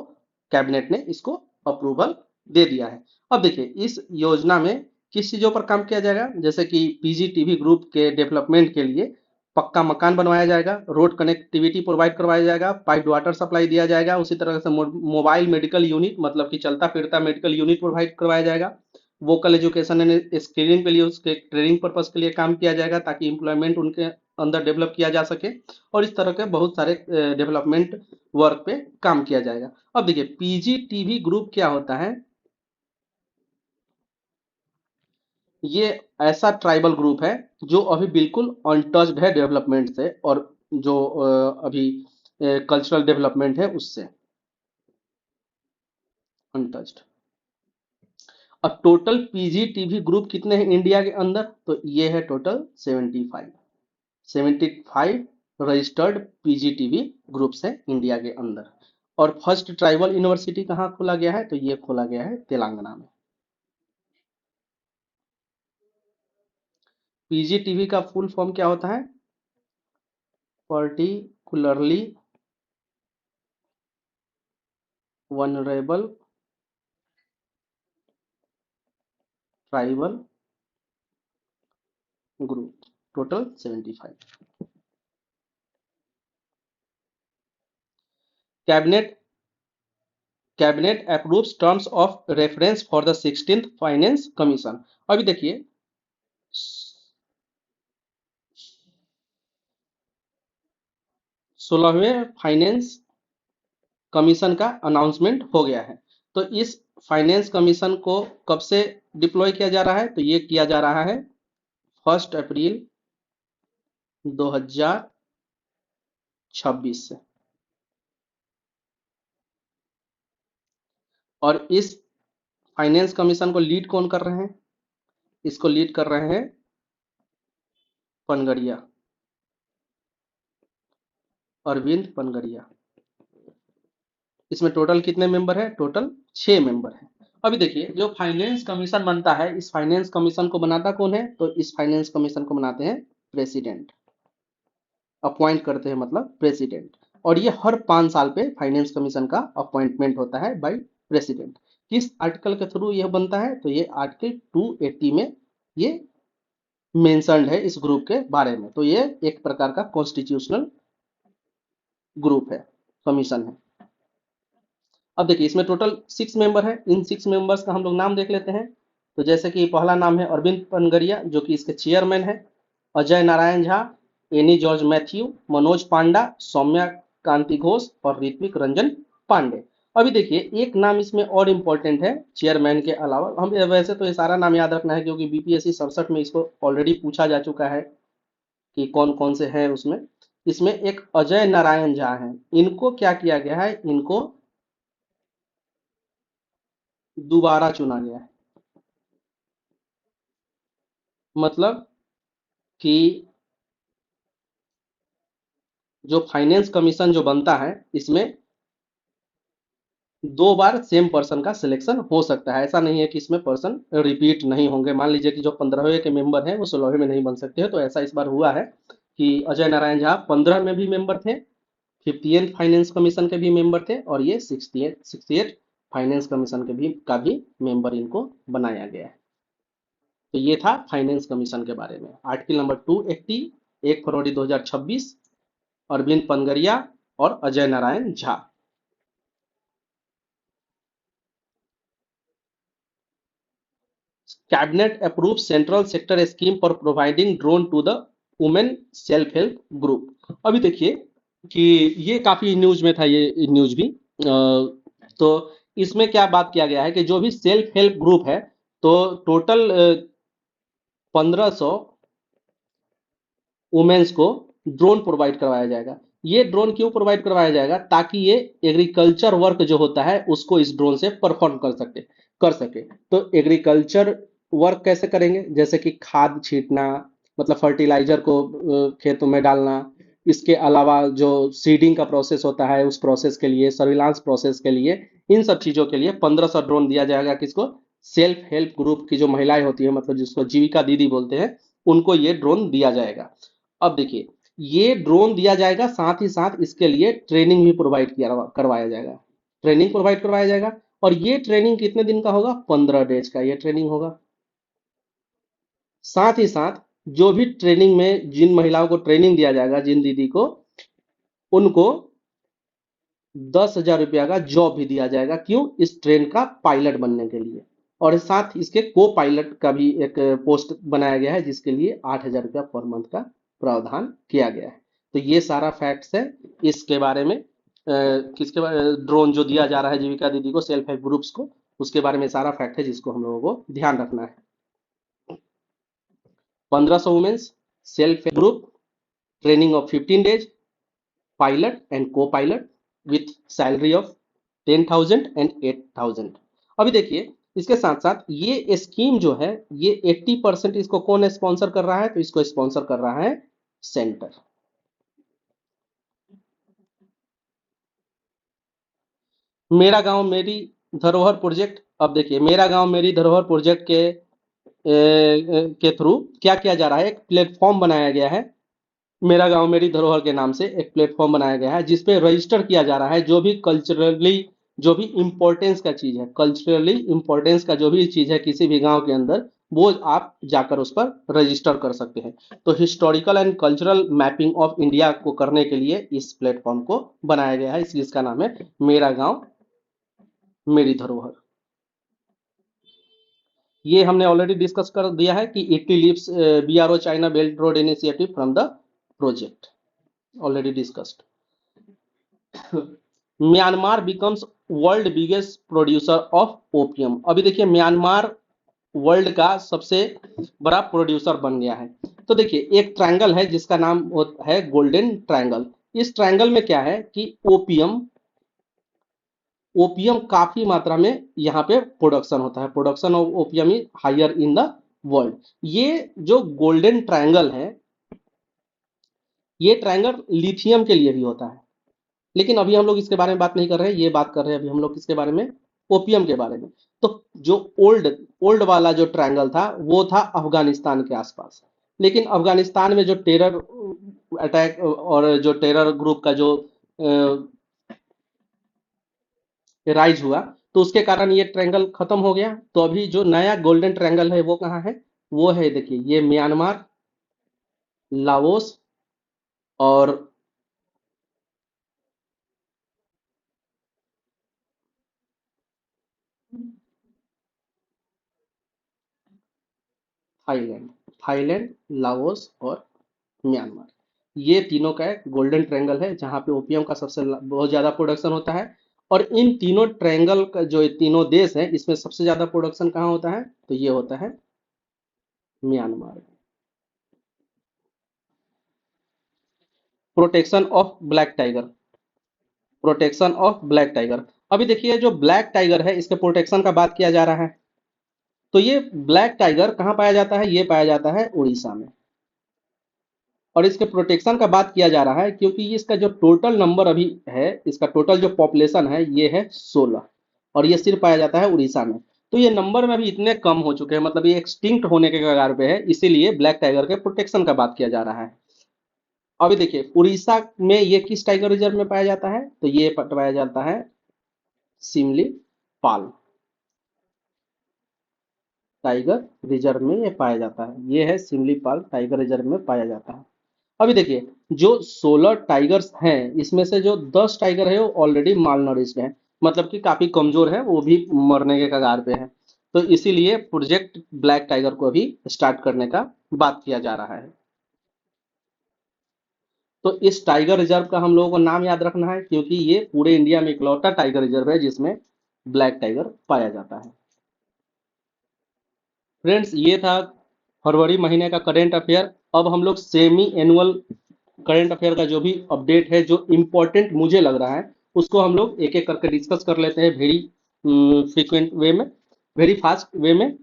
कैबिनेट ने इसको अप्रूवल दे दिया है। अब देखिए इस योजना में किस चीजों पर काम किया जाएगा, जैसे कि पीजीटीवी ग्रुप के डेवलपमेंट के लिए पक्का मकान बनवाया जाएगा, रोड कनेक्टिविटी प्रोवाइड करवाया जाएगा, पाइप वाटर सप्लाई दिया जाएगा, उसी तरह से मोबाइल मेडिकल यूनिट, मतलब कि चलता फिरता मेडिकल यूनिट प्रोवाइड करवाया जाएगा। वोकल एजुकेशन एंड स्किलिंग के लिए, उसके ट्रेनिंग पर्पज के लिए काम किया जाएगा, ताकि एम्प्लॉयमेंट उनके अंदर डेवलप किया जा सके। और इस तरह के बहुत सारे डेवलपमेंट वर्क पे काम किया जाएगा। अब देखिए पीजीटीवी ग्रुप क्या होता है, ये ऐसा ट्राइबल ग्रुप है जो अभी बिल्कुल अनटच्ड है डेवलपमेंट से, और जो अभी कल्चरल डेवलपमेंट है उससे अनटच्ड। अब टोटल पीजीटीवी ग्रुप कितने हैं इंडिया के अंदर, तो ये है टोटल 75 रजिस्टर्ड पीजीटीवी ग्रुप्स हैं इंडिया के अंदर। और फर्स्ट ट्राइबल यूनिवर्सिटी कहाँ खोला गया है, तो ये खोला गया है तेलंगाना में। पीजीटीवी का फुल फॉर्म क्या होता है, particularly vulnerable tribal group, total 75। Cabinet cabinet approves terms of reference for the 16th finance commission. अभी देखिए 16वें फाइनेंस कमीशन का अनाउंसमेंट हो गया है। तो इस फाइनेंस कमीशन को कब से डिप्लॉय किया जा रहा है, तो ये किया जा रहा है 1 अप्रैल 2026 से। और इस फाइनेंस कमीशन को लीड कौन कर रहे हैं, इसको लीड कर रहे हैं पनगड़िया, अरविंद पनगड़िया। इसमें टोटल कितने मेंबर है, टोटल 6 मेंबर है। अभी देखिए जो फाइनेंस कमीशन बनता है, इस फाइनेंस कमीशन को बनाता कौन है, तो इस फाइनेंस कमीशन को बनाते हैं प्रेसिडेंट, अपॉइंट करते हैं मतलब प्रेसिडेंट। और ये हर 5 साल पे फाइनेंस कमीशन का अपॉइंटमेंट होता है बाय प्रेसिडेंट। किस आर्टिकल के थ्रू यह बनता है, तो ये आर्टिकल 280 में ये मेंशन्ड है इस ग्रुप के बारे में। तो ये एक प्रकार का कॉन्स्टिट्यूशनल ग्रुप है, कमीशन है। अब देखिए इसमें टोटल 6 मेंबर है। इन 6 मेंबर्स का हम लोग नाम देख लेते हैं। तो जैसे कि पहला नाम है अरविंद पनगड़िया, जो कि इसके चेयरमैन है। अजय नारायण झा, एनी जॉर्ज मैथ्यू, मनोज पांडा, सौम्या कांति घोष और ऋत्विक रंजन पांडे। अभी देखिए एक नाम इसमें और इम्पोर्टेंट है चेयरमैन के अलावा। हम वैसे तो ये सारा नाम याद रखना है, क्योंकि बीपीएससी 67 में इसको ऑलरेडी पूछा जा चुका है कि कौन कौन से हैं उसमें। इसमें एक अजय नारायण झा है, इनको क्या किया गया है, इनको दोबारा चुना गया है। मतलब कि जो फाइनेंस कमीशन जो बनता है, इसमें दो बार सेम पर्सन का सिलेक्शन हो सकता है। ऐसा नहीं है कि इसमें पर्सन रिपीट नहीं होंगे। मान लीजिए कि जो 15वें के मेंबर हैं वो 16वें में नहीं बन सकते हैं, तो ऐसा इस बार हुआ है कि अजय नारायण झा 15 में भी मेंबर थे, 50th फाइनेंस कमीशन के भी मेंबर थे, और ये 68 फाइनेंस कमीशन के भी का भी मेंबर इनको बनाया गया है। तो ये था फाइनेंस कमीशन के बारे में। आर्टिकल नंबर 280, 1 फरवरी 2026, अरविंद पनगरिया और Ajay Narayan Jha. Cabinet approve central sector scheme for providing drone to the women self help group. अभी देखिए कि ये काफी न्यूज में था, ये न्यूज भी। तो इसमें क्या बात किया गया है कि जो भी सेल्फ हेल्प ग्रुप है, तो टोटल 1500 वुमेन्स को ड्रोन प्रोवाइड करवाया जाएगा। ये ड्रोन क्यों प्रोवाइड करवाया जाएगा? ताकि ये एग्रीकल्चर वर्क जो होता है उसको इस ड्रोन से परफॉर्म कर सके। तो एग्रीकल्चर वर्क कैसे करेंगे? जैसे कि खाद छींटना, मतलब फर्टिलाइजर को खेतों में डालना। इसके अलावा जो सीडिंग का प्रोसेस होता है, उस प्रोसेस के लिए, सर्विलांस प्रोसेस के लिए, इन सब चीजों के लिए 1500 ड्रोन दिया जाएगा। किसको? सेल्फ हेल्प ग्रुप की जो महिलाएं होती है, मतलब जिसको जीविका दीदी बोलते हैं, उनको ये ड्रोन दिया जाएगा। अब देखिए, ये ड्रोन दिया जाएगा, साथ ही साथ इसके लिए ट्रेनिंग भी प्रोवाइड किया करवाया जाएगा। ट्रेनिंग प्रोवाइड करवाया जाएगा। और ये ट्रेनिंग कितने दिन का होगा? 15 डेज का ये ट्रेनिंग होगा। साथ ही साथ जो भी ट्रेनिंग में जिन महिलाओं को ट्रेनिंग दिया जाएगा, जिन दीदी को, उनको 10,000 रुपया का जॉब भी दिया जाएगा। क्यों? इस ट्रेन का पायलट बनने के लिए। और साथ इसके को पायलट का भी एक पोस्ट बनाया गया है, जिसके लिए 8,000 रुपया पर मंथ का प्रावधान किया गया है। तो ये सारा फैक्ट्स है इसके बारे में। किसके बारे? ड्रोन जो दिया जा रहा है जीविका दीदी को, सेल्फ हेल्प ग्रुप्स को, उसके बारे में सारा फैक्ट है जिसको हम लोगों को ध्यान रखना है। 1500 women's, self help group, training of 15 days, pilot and co pilot with salary of 10,000 and 8,000। अभी देखिए, इसके साथ साथ ये स्कीम जो है, ये 80% इसको कौन स्पॉन्सर कर रहा है? तो इसको स्पॉन्सर कर रहा है सेंटर। मेरा गांव मेरी धरोहर प्रोजेक्ट। अब देखिए, मेरा गांव मेरी धरोहर प्रोजेक्ट के थ्रू क्या किया जा रहा है? एक प्लेटफॉर्म बनाया गया है। मेरा गांव मेरी धरोहर के नाम से एक प्लेटफॉर्म बनाया गया है, जिसपे रजिस्टर किया जा रहा है जो भी कल्चरली, जो भी इम्पोर्टेंस का चीज है, कल्चरली इम्पोर्टेंस का जो भी चीज है किसी भी गांव के अंदर, वो आप जाकर उस पर रजिस्टर कर सकते हैं। तो historical and cultural mapping of India को करने के लिए इस प्लेटफॉर्म को बनाया गया है, इसलिए इसका नाम है मेरा गांव मेरी धरोहर। ये हमने ऑलरेडी डिस्कस कर दिया है कि Italy leaves BRO China belt road initiative from the project, already discussed. Myanmar becomes world biggest producer of opium. अभी देखिए, म्यांमार वर्ल्ड का सबसे बड़ा प्रोड्यूसर बन गया है। तो देखिए, एक ट्रायंगल है जिसका नाम है गोल्डन ट्रायंगल। इस ट्रायंगल में क्या है कि ओपियम ओपियम काफी मात्रा में यहाँ पे प्रोडक्शन होता है। Production of opium is higher in the world. ये जो गोल्डन ट्रायंगल है, ये ट्रायंगल लिथियम के लिए भी होता है। लेकिन अभी हम लोग इसके बारे में बात नहीं कर रहे हैं, ये बात कर रहे हैं अभी हम लोग किसके बारे में? ओपियम के बारे में। तो जो ओल्ड ओल्ड वाला जो ट्रायंगल था, वो था अफगानिस्तान के आसपास। लेकिन अफगानिस्तान में जो टेरर अटैक और जो टेरर ग्रुप का जो राइज हुआ, तो उसके कारण ये ट्रायंगल खत्म हो गया। तो अभी जो नया गोल्डन ट्रायंगल है वो कहाँ है? वो है, देखिए, ये म्यांमार, लाओस और थाईलैंड। थाईलैंड, लाओस और म्यांमार, ये तीनों का एक गोल्डन ट्रायंगल है जहां पे ओपियम का बहुत ज्यादा प्रोडक्शन होता है। और इन तीनों ट्रायंगल का जो तीनों देश हैं, इसमें सबसे ज्यादा प्रोडक्शन कहाँ होता है? तो ये होता है Myanmar. Protection of black tiger. Protection of black tiger. अभी देखिए जो ब्लैक टाइगर है इसके प्रोटेक्शन का बात किया जा रहा है। तो ये ब्लैक टाइगर कहाँ पाया जाता है? ये पाया जाता है उड़ीसा में। और इसके प्रोटेक्शन का बात किया जा रहा है क्योंकि इसका जो टोटल नंबर अभी है, इसका टोटल जो पॉपुलेशन है ये है 16, और ये सिर्फ पाया जाता है उड़ीसा में। तो ये नंबर में अभी इतने कम हो चुके हैं, मतलब ये एक्सटिंक्ट होने के कगार पे है, इसीलिए ब्लैक टाइगर के प्रोटेक्शन का बात किया जा रहा है। अभी देखिए उड़ीसा में ये किस टाइगर रिजर्व में पाया जाता है? तो ये पाया जाता है सिमली पाल टाइगर रिजर्व में ये पाया जाता है। ये है सिमली पाल टाइगर रिजर्व में पाया जाता है। अभी देखिए जो 16 टाइगर्स हैं इसमें से जो 10 टाइगर है वो ऑलरेडी माल नरिश्ड हैं, मतलब कि काफी कमजोर है, वो भी मरने के कगार पे है। तो इसीलिए प्रोजेक्ट ब्लैक टाइगर को अभी स्टार्ट करने का बात किया जा रहा है। तो इस टाइगर रिजर्व का हम लोगों को नाम याद रखना है क्योंकि ये पूरे इंडिया में इकलौता टाइगर रिजर्व है जिसमें ब्लैक टाइगर पाया जाता है। फ्रेंड्स ये था फरवरी महीने का करंट अफेयर। अब हम लोग सेमी एनुअल करंट अफेयर का जो भी अपडेट है जो इम्पोर्टेंट मुझे लग रहा है उसको हम लोग एक एक करके डिस्कस कर लेते हैं, वेरी फ्रिक्वेंट वे में, वेरी फास्ट वे में।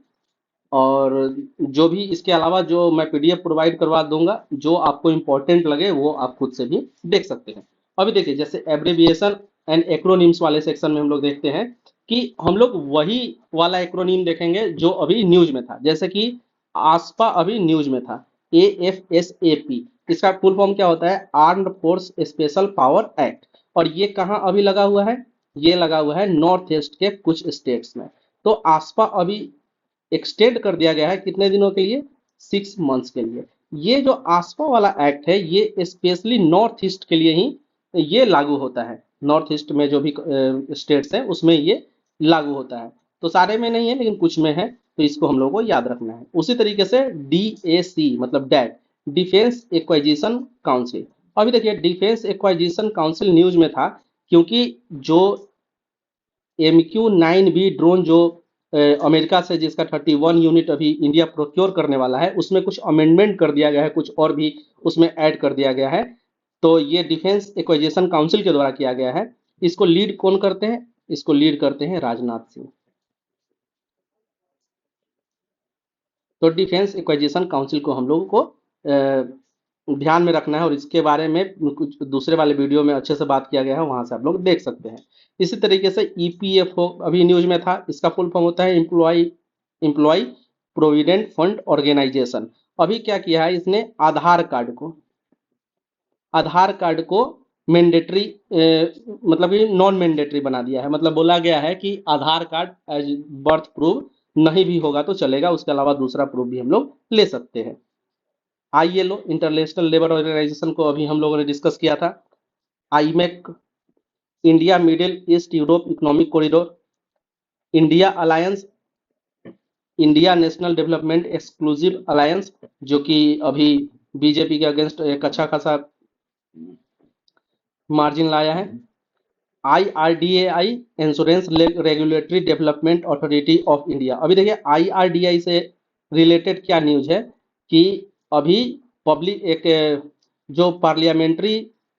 और जो भी इसके अलावा जो मैं पीडीएफ प्रोवाइड करवा दूंगा, जो आपको इम्पोर्टेंट लगे वो आप खुद से भी देख सकते हैं। अभी देखिए जैसे एब्रिविएशन एंड एक्रोनिम्स वाले सेक्शन में हम लोग देखते हैं कि हम लोग वही वाला एक्रोनिम देखेंगे जो अभी न्यूज में था। जैसे कि आसपा अभी न्यूज में था, AFSAP, इसका फुल फॉर्म क्या होता है? Armed force special power act. और ये कहाँ अभी लगा हुआ है? ये लगा हुआ है नॉर्थ ईस्ट के कुछ स्टेट्स में। तो आसपा अभी एक्सटेंड कर दिया गया है कितने दिनों के लिए? 6 मंथ्स के लिए। ये जो आसपा वाला एक्ट है ये स्पेशली नॉर्थ ईस्ट के लिए ही ये लागू होता है। नॉर्थ ईस्ट में जो भी स्टेट्स हैं उसमें ये लागू होता है। तो सारे में नहीं है लेकिन कुछ में है, तो इसको हम लोगों को याद रखना है। उसी तरीके से DAC मतलब डैट, डिफेंस एक्वाजिशन काउंसिल। अभी देखिए डिफेंस एक्वाजिशन काउंसिल न्यूज में था क्योंकि जो MQ-9B ड्रोन जो अमेरिका से जिसका 31 यूनिट अभी इंडिया प्रोक्योर करने वाला है उसमें कुछ अमेंडमेंट कर दिया गया है, कुछ और भी उसमें ऐड कर दिया गया है। तो ये डिफेंस एक्वाजिशन काउंसिल के द्वारा किया गया है। इसको लीड कौन करते हैं? इसको लीड करते हैं राजनाथ सिंह। तो डिफेंस एक्वाजिशन काउंसिल को हम लोगों को ध्यान में रखना है, और इसके बारे में कुछ दूसरे वाले वीडियो में अच्छे से बात किया गया है, वहां से आप लोग देख सकते हैं। इसी तरीके से EPFO अभी न्यूज में था, इसका फुल फॉर्म होता है एम्प्लॉय प्रोविडेंट फंड ऑर्गेनाइजेशन। अभी क्या किया है इसने? आधार कार्ड को मैंडेटरी मतलब ये नॉन मैंडेटरी बना दिया है। मतलब बोला गया है कि आधार कार्ड एज बर्थ प्रूफ नहीं भी होगा तो चलेगा, उसके अलावा दूसरा प्रूफ भी हम लोग ले सकते हैं। ILO इंटरनेशनल लेबर ऑर्गेनाइजेशन को अभी हम लोगों ने डिस्कस किया था। IMEC India middle east Europe economic corridor. India alliance, India national development exclusive alliance, जो कि अभी बीजेपी के अगेंस्ट एक अच्छा खासा मार्जिन लाया है। IRDAI insurance regulatory development authority of India. अभी देखिए IRDAI से रिलेटेड क्या न्यूज है कि अभी पब्लिक एक जो पार्लियामेंट्री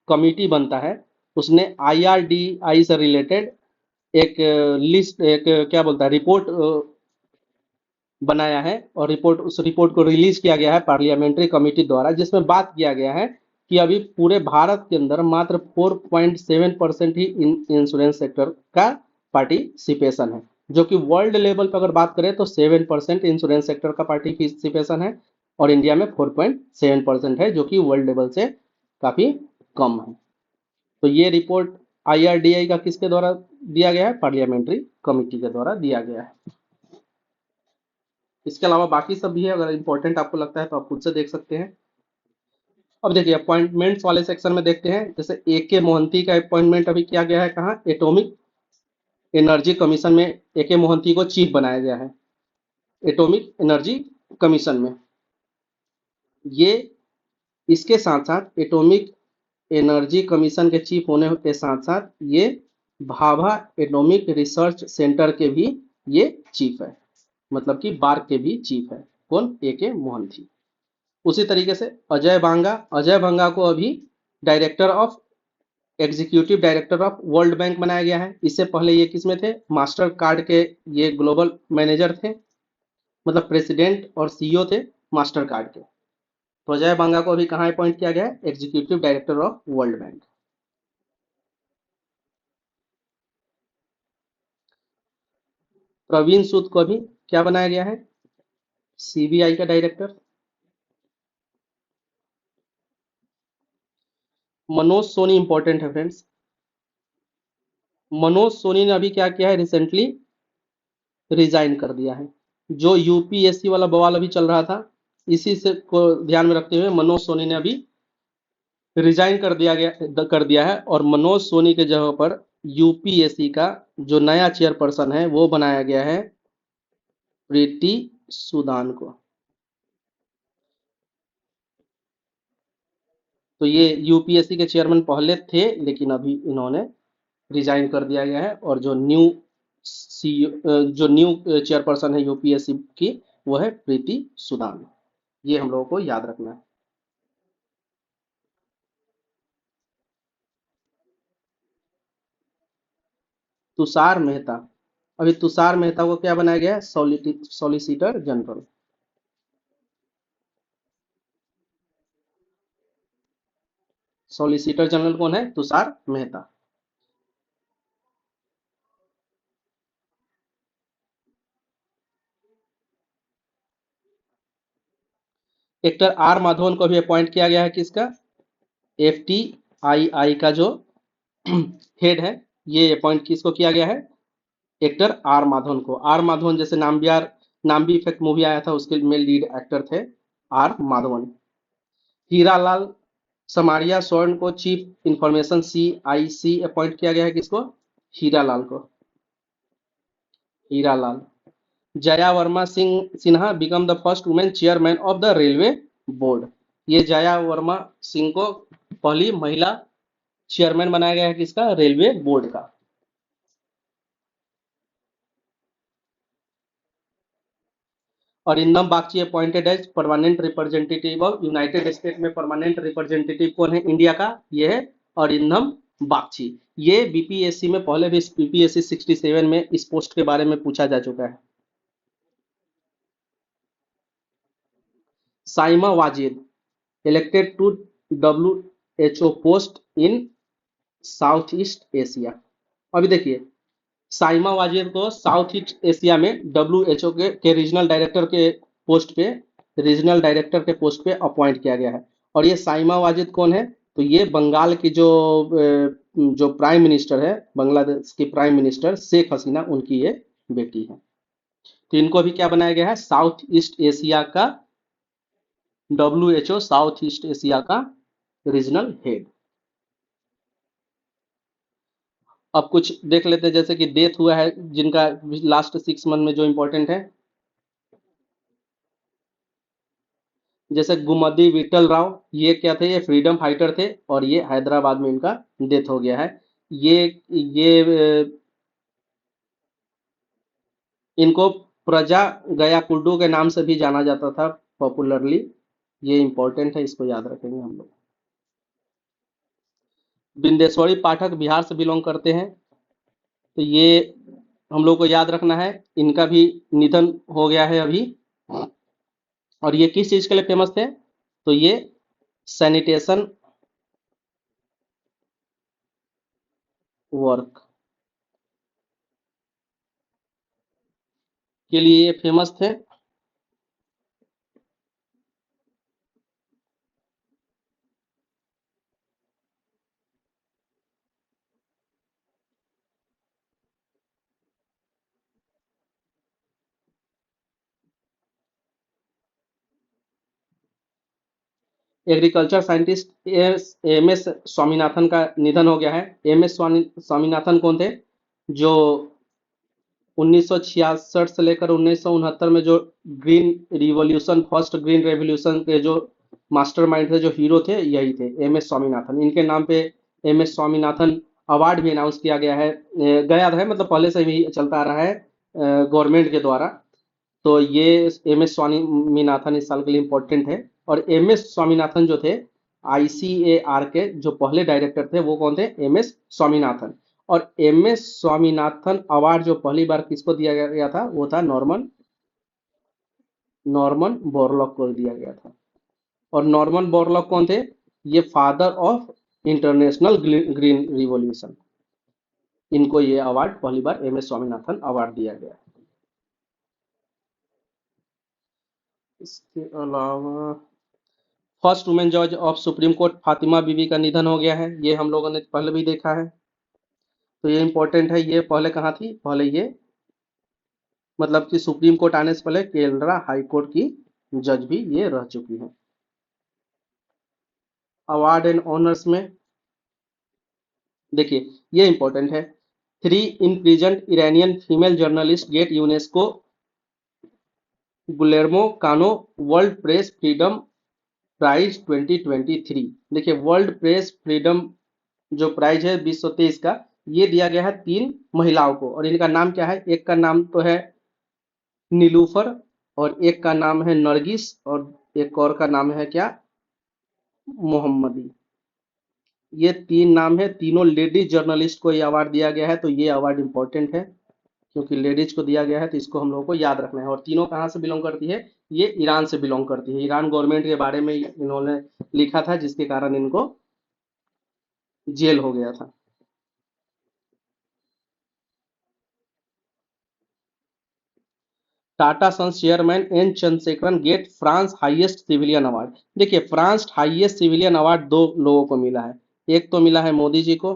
कमिटी बनता है उसने IRDAI से रिलेटेड एक लिस्ट, एक क्या बोलता है, रिपोर्ट बनाया है, और उस रिपोर्ट को रिलीज किया गया है पार्लियामेंट्री कमेटी द्वारा, जिसमें बात किया गया है कि अभी पूरे भारत के अंदर मात्र 4.7% ही इंश्योरेंस सेक्टर का पार्टिसिपेशन है, जो कि वर्ल्ड लेवल पर अगर बात करें तो 7% इंश्योरेंस सेक्टर का पार्टिसिपेशन है, और इंडिया में 4.7% है, जो कि वर्ल्ड लेवल से काफी कम है। तो ये रिपोर्ट IRDAI का किसके द्वारा दिया गया है? पार्लियामेंट्री कमेटी के द्वारा दिया गया है। इसके अलावा बाकी सब भी है, अगर इंपॉर्टेंट आपको लगता है तो आप खुद से देख सकते हैं। अब देखिए अपॉइंटमेंट्स वाले सेक्शन में देखते हैं। जैसे AK मोहंती का अपॉइंटमेंट अभी किया गया है कहाँ? एटॉमिक एनर्जी कमीशन में AK मोहंती को चीफ बनाया गया है, एटॉमिक एनर्जी कमीशन में। ये इसके साथ साथ एटॉमिक एनर्जी कमीशन के चीफ होने के साथ साथ ये भाभा एटॉमिक रिसर्च सेंटर के भी ये चीफ है, मतलब कि बार्क के भी चीफ है। कौन? AK मोहंती। उसी तरीके से अजय बांगा को अभी director of executive director of World bank बनाया गया है। इससे पहले ये किस में थे, मास्टर कार्ड के ये ग्लोबल मैनेजर थे, मतलब प्रेसिडेंट और सीईओ थे मास्टर कार्ड के। तो अजय बांगा को अभी कहाँ अपॉइंट किया गया है, executive director of World Bank. Praveen Sood को अभी क्या बनाया गया है, सीबीआई का डायरेक्टर। मनोज सोनी इंपॉर्टेंट है फ्रेंड्स। मनोज सोनी ने अभी क्या किया है, रिसेंटली रिजाइन कर दिया है। जो यूपीएससी वाला बवाल अभी चल रहा था, इसी से को ध्यान में रखते हुए मनोज सोनी ने अभी रिजाइन कर दिया है, और मनोज सोनी के जगह पर यूपीएससी का जो नया चेयरपर्सन है वो बनाया गया है प्रीति सूदान को। तो ये यूपीएससी के चेयरमैन पहले थे, लेकिन अभी इन्होंने रिजाइन कर दिया गया है, और जो न्यू सी जो न्यू चेयरपर्सन है यूपीएससी की, वो है प्रीति सूदान। ये हम लोगों को याद रखना है। तुषार मेहता, अभी तुषार मेहता को क्या बनाया गया है, सॉलिसिटर जनरल। सॉलिसिटर जनरल कौन है, तुषार मेहता। एक्टर आर माधवन को भी अपॉइंट किया गया है किसका, एफ टी आई का जो हेड है, ये अपॉइंट किसको किया गया है, एक्टर आर माधवन को। आर माधवन जैसे नाम भी इफेक्ट मूवी आया था, उसके में लीड एक्टर थे आर माधवन। हीरालाल समारिया स्वर्ण को चीफ इंफॉर्मेशन CIC अपॉइंट किया गया है किसको, हीरालाल को, Hiralal. Jaya Verma Sinha become the first women chairman of the railway board. ये जया वर्मा सिंह को पहली महिला चेयरमैन बनाया गया है किसका, रेलवे बोर्ड का। और Indam Bagchi appointed as permanent representative of United State में। परमानेंट रिप्रेजेंटेटिव कौन है इंडिया का, ये है अरिंदम बागची। ये बीपीएससी में पहले भी, बीपीएससी 67 में इस पोस्ट के बारे में पूछा जा चुका है। Saima Wazed elected to WHO post in south east Asia. अभी देखिए, साइमा वाजिद को साउथ ईस्ट एशिया में WHO के रीजनल डायरेक्टर के पोस्ट पे अपॉइंट किया गया है। और ये साइमा वाजिद कौन है, तो ये बंगाल की जो प्राइम मिनिस्टर है, बांग्लादेश की प्राइम मिनिस्टर शेख हसीना, उनकी ये बेटी है। तो इनको अभी क्या बनाया गया है, साउथ ईस्ट एशिया का WHO साउथ ईस्ट एशिया का रीजनल हेड। अब कुछ देख लेते हैं, जैसे कि डेथ हुआ है जिनका लास्ट 6 मंथ में, जो इंपॉर्टेंट है, जैसे गुमदी विठल राव, ये क्या थे, ये फ्रीडम फाइटर थे, और ये हैदराबाद में इनका डेथ हो गया है। ये इनको प्रजा गया कुल्डू के नाम से भी जाना जाता था पॉपुलरली। ये इंपॉर्टेंट है, इसको याद रखेंगे हम लोग। बिंदेश्वरी पाठक बिहार से बिलोंग करते हैं, तो ये हम लोग को याद रखना है। इनका भी निधन हो गया है अभी। और ये किस चीज के लिए फेमस थे, तो ये सैनिटेशन वर्क के लिए ये फेमस थे। एग्रीकल्चर साइंटिस्ट MS स्वामीनाथन का निधन हो गया है। MS स्वामीनाथन कौन थे, जो 1966 से लेकर 1969 में जो फर्स्ट ग्रीन रेवोल्यूशन के जो मास्टरमाइंड थे, जो हीरो थे, यही थे MS स्वामीनाथन। इनके नाम पे MS स्वामीनाथन अवार्ड भी अनाउंस किया गया है, मतलब पहले से भी चलता आ रहा है गवर्नमेंट के द्वारा। तो ये MS स्वामीनाथन इस साल के लिए इम्पोर्टेंट है। और MS स्वामीनाथन जो थे, आईसीएआर के जो पहले डायरेक्टर थे वो कौन थे? M S Swaminathan. और एम एस स्वामीनाथन अवार्ड जो पहली बार किसको दिया गया था? वो था नॉर्मन नॉर्मन बोरलॉग को दिया गया था। और नॉर्मन बोरलॉग कौन थे? ये father of international green revolution. इनको ये अवार्ड पहली बार एम एस स्वामीनाथन अवार्ड दिया गया। इसके अलावा फर्स्ट वुमेन जज ऑफ सुप्रीम कोर्ट फातिमा बीबी का निधन हो गया है, ये हम लोगों ने पहले भी देखा है, तो ये इंपॉर्टेंट है। ये पहले कहाँ थी? पहले ये मतलब कि सुप्रीम कोर्ट आने से पहले केरला हाई कोर्ट की जज भी ये रह चुकी हैं। अवार्ड एंड ऑनर्स में देखिए ये इंपॉर्टेंट है। 3 imprisoned Iranian female journalist get UNESCO Guillermo Cano world press freedom prize 2023। देखिए वर्ल्ड प्रेस फ्रीडम जो प्राइज है 2023 का, ये दिया गया है 3 महिलाओं को। और इनका नाम क्या है? एक का नाम तो है नीलूफर, और एक का नाम है नरगिस, और एक और का नाम है क्या? मोहम्मदी। ये 3 नाम है, तीनों लेडीज जर्नलिस्ट को ये अवार्ड दिया गया है। तो ये अवार्ड इंपॉर्टेंट है क्योंकि लेडीज को दिया गया है, तो इसको हम लोगों को याद रखना है। और तीनों कहाँ से बिलोंग करती है? ये ईरान से बिलोंग करती है। ईरान गवर्नमेंट के बारे में इन्होंने लिखा था, जिसके कारण इनको जेल हो गया था। Tata Sons chairman N Chandrasekaran get France highest civilian award. देखिए फ्रांस हाईएस्ट सिविलियन अवार्ड 2 लोगों को मिला है। एक तो मिला है मोदी जी को,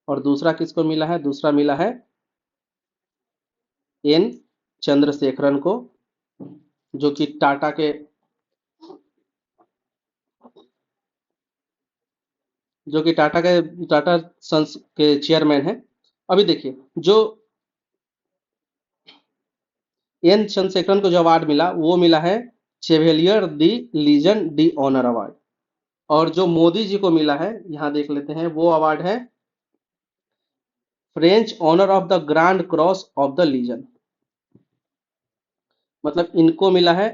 और दूसरा किसको मिला है? दूसरा मिला है एन चंद्रशेखरन को, जो कि टाटा सन्स के चेयरमैन हैं। अभी देखिए जो एन चंद्रशेखरन को जो अवार्ड मिला वो मिला है चेवेलियर दी लीजन डी ऑनर अवार्ड। और जो मोदी जी को मिला है, यहाँ देख लेते हैं, वो अवार्ड है French honour of the grand cross of the legion. मतलब इनको मिला है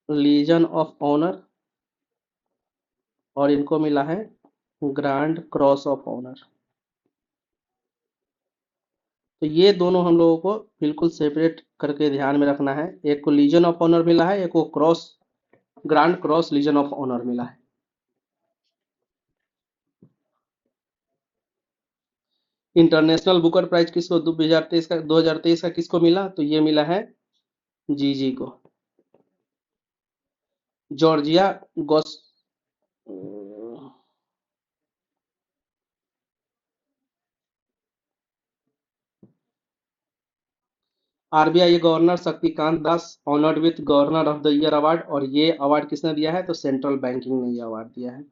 लीजन ऑफ ऑनर, और इनको मिला है ग्रांड क्रॉस ऑफ ऑनर। तो ये दोनों हम लोगों को बिल्कुल सेपरेट करके ध्यान में रखना है। एक को लीजन ऑफ ऑनर मिला है, एक को grand cross legion of honour मिला है। इंटरनेशनल बुकर प्राइज किसको 2023 का किसको मिला? तो ये मिला है जी को। Georgia goes RBI governor Shaktikanta Das honoured with governor of the year award. और ये अवार्ड किसने दिया है? तो सेंट्रल बैंकिंग ने ये अवार्ड दिया है।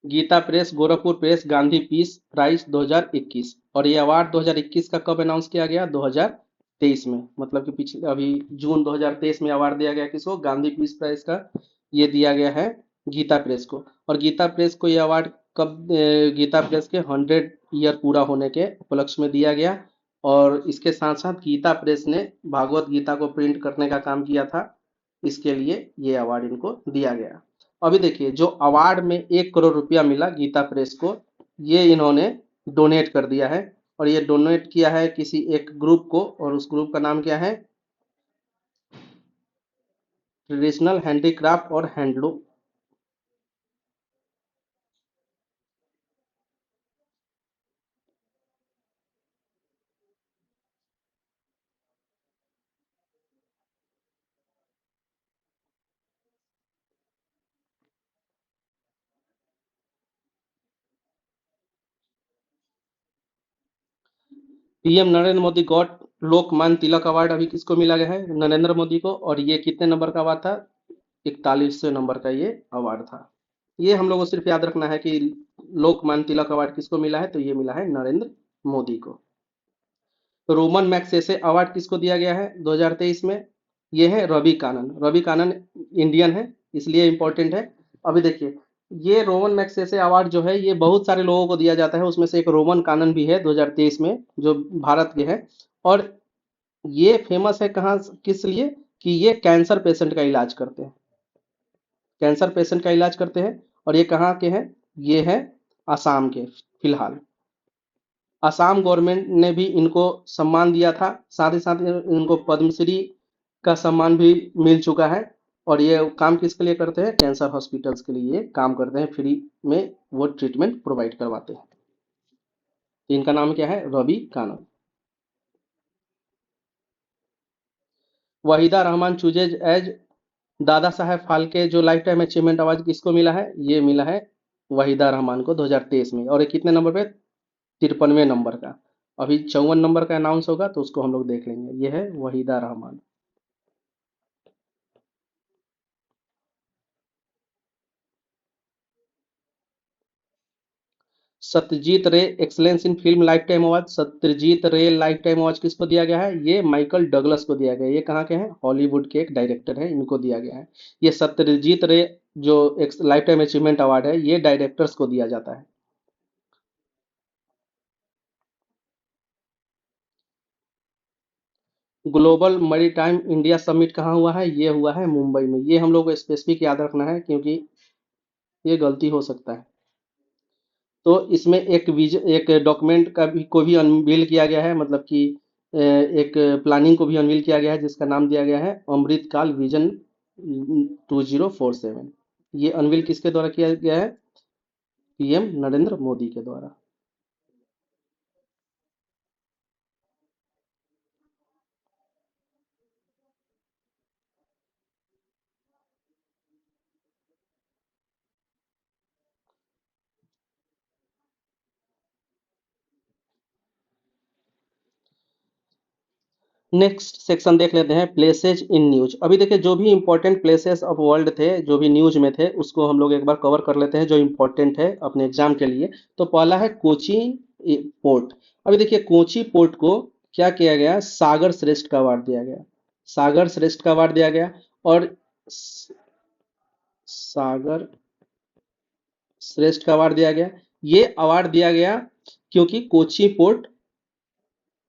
Gita press Gorakhpur press Gandhi peace prize 2021। और ये अवार्ड 2021 का कब अनाउंस किया गया? 2023 में। मतलब कि पिछले अभी जून 2023 में अवार्ड दिया गया किसको? गांधी पीस प्राइज का ये दिया गया है गीता प्रेस को। और गीता प्रेस को ये अवार्ड कब गीता प्रेस के 100 ईयर पूरा होने के उपलक्ष्य में दिया गया। और इसके साथ साथ गीता प्रेस ने भागवत गीता को प्रिंट करने का काम किया था, इसके लिए ये अवार्ड इनको दिया गया। अभी देखिए जो अवार्ड में 1 करोड़ रुपया मिला गीता प्रेस को, ये इन्होंने डोनेट कर दिया है। और ये डोनेट किया है किसी एक ग्रुप को, और उस ग्रुप का नाम क्या है? ट्रेडिशनल हैंडीक्राफ्ट और handloom. PM Narendra Modi got Lokmanya Tilak award अभी किसको मिला गया है? नरेंद्र मोदी को। और ये कितने नंबर का अवार्ड था? 41वें नंबर का ये अवार्ड था। ये हम लोग को सिर्फ याद रखना है कि लोकमान्य तिलक अवार्ड किसको मिला है? तो ये मिला है नरेंद्र मोदी को। रोमन मैग्सेसे अवार्ड किसको दिया गया है 2023 में? ये है रवि कानन। रवि कानन इंडियन है, इसलिए इंपॉर्टेंट है। अभी देखिए ये रोमन मैग्सेसे अवार्ड जो है ये बहुत सारे लोगों को दिया जाता है, उसमें से एक रोमन कानन भी है 2023 में जो भारत के है। और ये फेमस है कहाँ, किस लिए, कि ये कैंसर पेशेंट का इलाज करते हैं, कैंसर पेशेंट का इलाज करते हैं। और ये कहाँ के हैं, ये है असम के फिलहाल। असम गवर्नमेंट ने भी इनको सम्मान दिया था, साथ ही साथ इनको पद्मश्री का सम्मान भी मिल चुका है। और ये काम किसके लिए करते हैं, कैंसर हॉस्पिटल्स के लिए ये काम करते हैं, फ्री में वो ट्रीटमेंट प्रोवाइड करवाते हैं। तो इनका नाम क्या है, रवि कानन। वहीदा रहमान चूजेज एज दादा साहेब फाल्के जो लाइफ टाइम अचीवमेंट अवार्ड किसको मिला है, ये मिला है वहीदा रहमान को 2023 में। और ये कितने नंबर पे, 53वें नंबर का। अभी 54 नंबर का अनाउंस होगा तो उसको हम लोग देख लेंगे। ये है वहीदा रहमान। सत्यजीत रे एक्सलेंस इन film life time award, Satyajit रे लाइफ टाइम अवार्ड किसको दिया गया है, ये माइकल डगलस को दिया गया है। ये कहाँ के हैं, हॉलीवुड के एक डायरेक्टर है, इनको दिया गया है। ये सत्यजीत रे जो लाइफ टाइम अचीवमेंट अवार्ड है ये डायरेक्टर्स को दिया जाता है। ग्लोबल मैरीटाइम इंडिया समिट कहाँ हुआ है, ये हुआ है मुंबई में। ये हम लोग को स्पेसिफिक याद रखना है क्योंकि ये गलती हो सकता है। तो इसमें एक डॉक्यूमेंट का भी को भी अनवील किया गया है, मतलब कि एक प्लानिंग को भी अनवील किया गया है जिसका नाम दिया गया है अमृतकाल विजन 2047। ये अनवील किसके द्वारा किया गया है, पीएम नरेंद्र मोदी के द्वारा। नेक्स्ट सेक्शन देख लेते हैं, प्लेसेज इन न्यूज। अभी देखिए जो भी इंपॉर्टेंट प्लेसेस ऑफ वर्ल्ड थे, जो भी न्यूज में थे, उसको हम लोग एक बार कवर कर लेते हैं जो इंपॉर्टेंट है अपने एग्जाम के लिए। तो पहला है कोची पोर्ट। अभी देखिए कोची पोर्ट को क्या किया गया, सागर श्रेष्ठ का अवार्ड दिया गया, सागर श्रेष्ठ का अवार्ड दिया गया। और सागर श्रेष्ठ का अवार्ड दिया गया। ये अवार्ड दिया गया क्योंकि कोची पोर्ट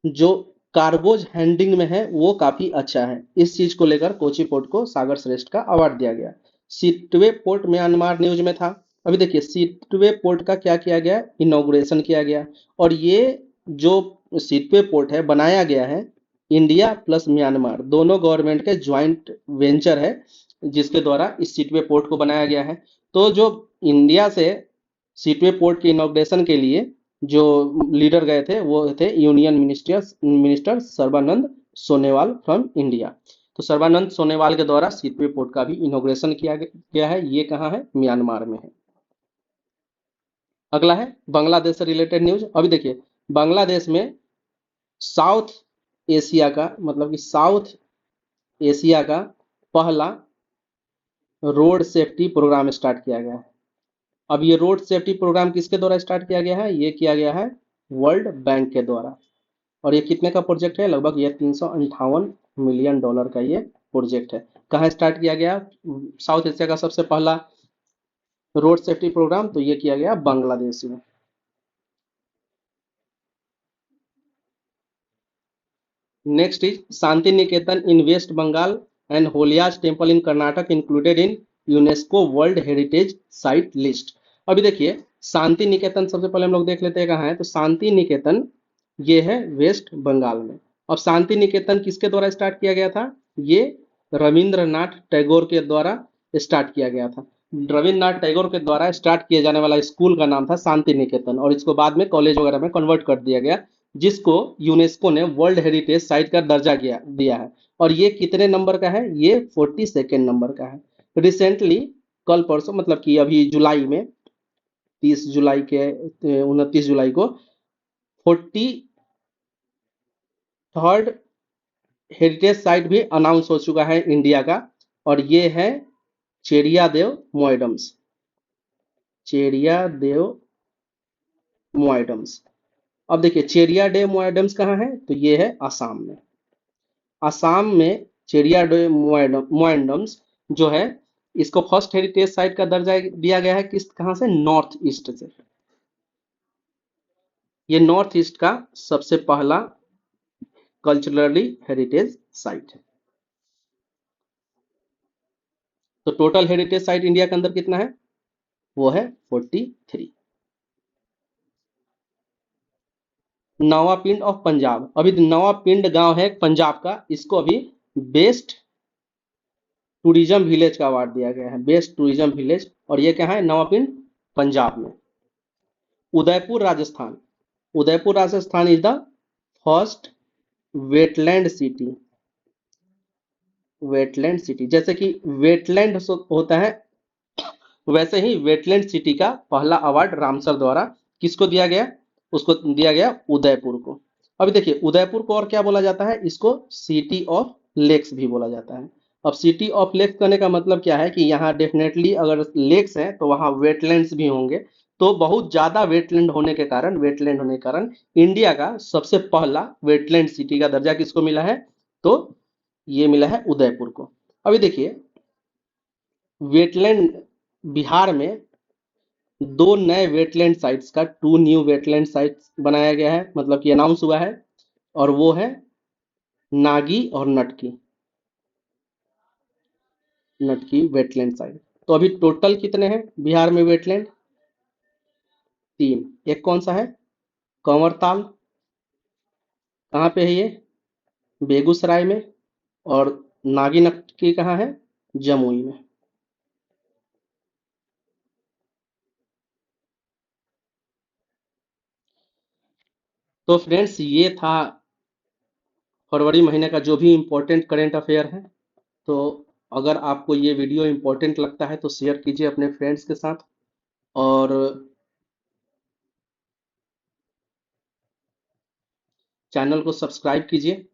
जो कार्गोज हैंडलिंग में है वो काफी अच्छा है। इस चीज को लेकर कोची पोर्ट को सागर श्रेष्ठ का अवार्ड दिया गया। सिटवे पोर्ट म्यांमार न्यूज में था। अभी देखिए सिटवे पोर्ट का क्या किया गया, इनॉग्रेशन किया गया। और ये जो सिटवे पोर्ट है बनाया गया है इंडिया प्लस म्यांमार दोनों गवर्नमेंट के ज्वाइंट वेंचर है, जिसके द्वारा इस सिटवे पोर्ट को बनाया गया है। तो जो इंडिया से सिटवे पोर्ट के इनॉग्रेशन के लिए जो लीडर गए थे वो थे union minister Sarbananda Sonewal from India. तो सर्बानंद सोनेवाल के द्वारा सिटवे पोर्ट का भी इनॉग्रेशन किया गया है। ये कहाँ है, म्यांमार में है। अगला है बांग्लादेश से रिलेटेड न्यूज। अभी देखिए बांग्लादेश में साउथ एशिया का, मतलब कि साउथ एशिया का पहला रोड सेफ्टी प्रोग्राम स्टार्ट किया गया है। अब ये रोड सेफ्टी प्रोग्राम किसके द्वारा स्टार्ट किया गया है, ये किया गया है वर्ल्ड बैंक के द्वारा। और ये कितने का प्रोजेक्ट है, लगभग ये $358 मिलियन का ये प्रोजेक्ट है। कहाँ स्टार्ट किया गया, साउथ एशिया का सबसे पहला रोड सेफ्टी प्रोग्राम, तो ये किया गया बांग्लादेश में। Next is Shantiniketan in West Bengal and होलियाज temple in Karnataka included in UNESCO world heritage site list. अभी देखिए शांति निकेतन सबसे पहले हम लोग देख लेते हैं कहाँ है। तो शांति निकेतन ये है वेस्ट बंगाल में। अब शांति निकेतन किसके द्वारा स्टार्ट किया गया था, ये रविंद्रनाथ टैगोर के द्वारा स्टार्ट किया गया था। रविंद्रनाथ टैगोर के द्वारा स्टार्ट किए जाने वाला स्कूल का नाम था शांति निकेतन, और इसको बाद में कॉलेज वगैरह में कन्वर्ट कर दिया गया, जिसको यूनेस्को ने वर्ल्ड हेरिटेज साइट का दर्जा दिया है। और ये कितने नंबर का है, ये 42nd नंबर का है। रिसेंटली कल परसों, मतलब कि अभी जुलाई में 30 जुलाई के 29 जुलाई को 43rd हेरिटेज साइट भी अनाउंस हो चुका है इंडिया का। और ये है चेरिया देव मोइडम्स, चेरिया देव मोइडम्स। अब देखिए चेरिया डे मोइडम्स कहाँ है, तो ये है आसाम में। आसाम में चेरिया डे मोइडम्स जो है इसको फर्स्ट हेरिटेज साइट का दर्जा दिया गया है किस कहाँ से, नॉर्थ ईस्ट से। ये नॉर्थ ईस्ट का सबसे पहला कल्चरली हेरिटेज साइट है। तो टोटल हेरिटेज साइट इंडिया के अंदर कितना है, वो है 43। नवापिंड ऑफ पंजाब, अभी नवापिंड गांव है पंजाब का, इसको अभी बेस्ट टूरिज्म विलेज का अवार्ड दिया गया है, बेस्ट टूरिज्म विलेज। और ये क्या है, नवापिंड पंजाब में। Udaipur Rajasthan, Udaipur Rajasthan is the first wetland city. Wetland city, जैसे कि वेटलैंड होता है, वैसे ही वेटलैंड सिटी का पहला अवार्ड रामसर द्वारा किसको दिया गया, उसको दिया गया उदयपुर को। अभी देखिए उदयपुर को और क्या बोला जाता है, इसको सिटी ऑफ लेक्स भी बोला जाता है। अब सिटी ऑफ लेक्स करने का मतलब क्या है कि यहाँ डेफिनेटली अगर लेक्स हैं तो वहाँ वेटलैंड्स भी होंगे। तो बहुत ज्यादा वेटलैंड होने के कारण इंडिया का सबसे पहला वेटलैंड सिटी का दर्जा किसको मिला है, तो ये मिला है उदयपुर को। अभी देखिए वेटलैंड, बिहार में दो नए वेटलैंड साइट्स का, टू न्यू वेटलैंड साइट्स बनाया गया है, मतलब कि अनाउंस हुआ है। और वो है नागी और नटकी, नटकी वेटलैंड साइट। तो अभी टोटल कितने हैं बिहार में वेटलैंड, तीन। एक कौन सा है, कंवरताल, कहाँ पे है ये, बेगूसराय में। और नागी नटकी कहाँ है, जमुई में। तो फ्रेंड्स ये था फरवरी महीने का जो भी इम्पोर्टेंट करेंट अफेयर है। तो अगर आपको ये वीडियो इम्पोर्टेंट लगता है तो शेयर कीजिए अपने फ्रेंड्स के साथ, और चैनल को सब्सक्राइब कीजिए।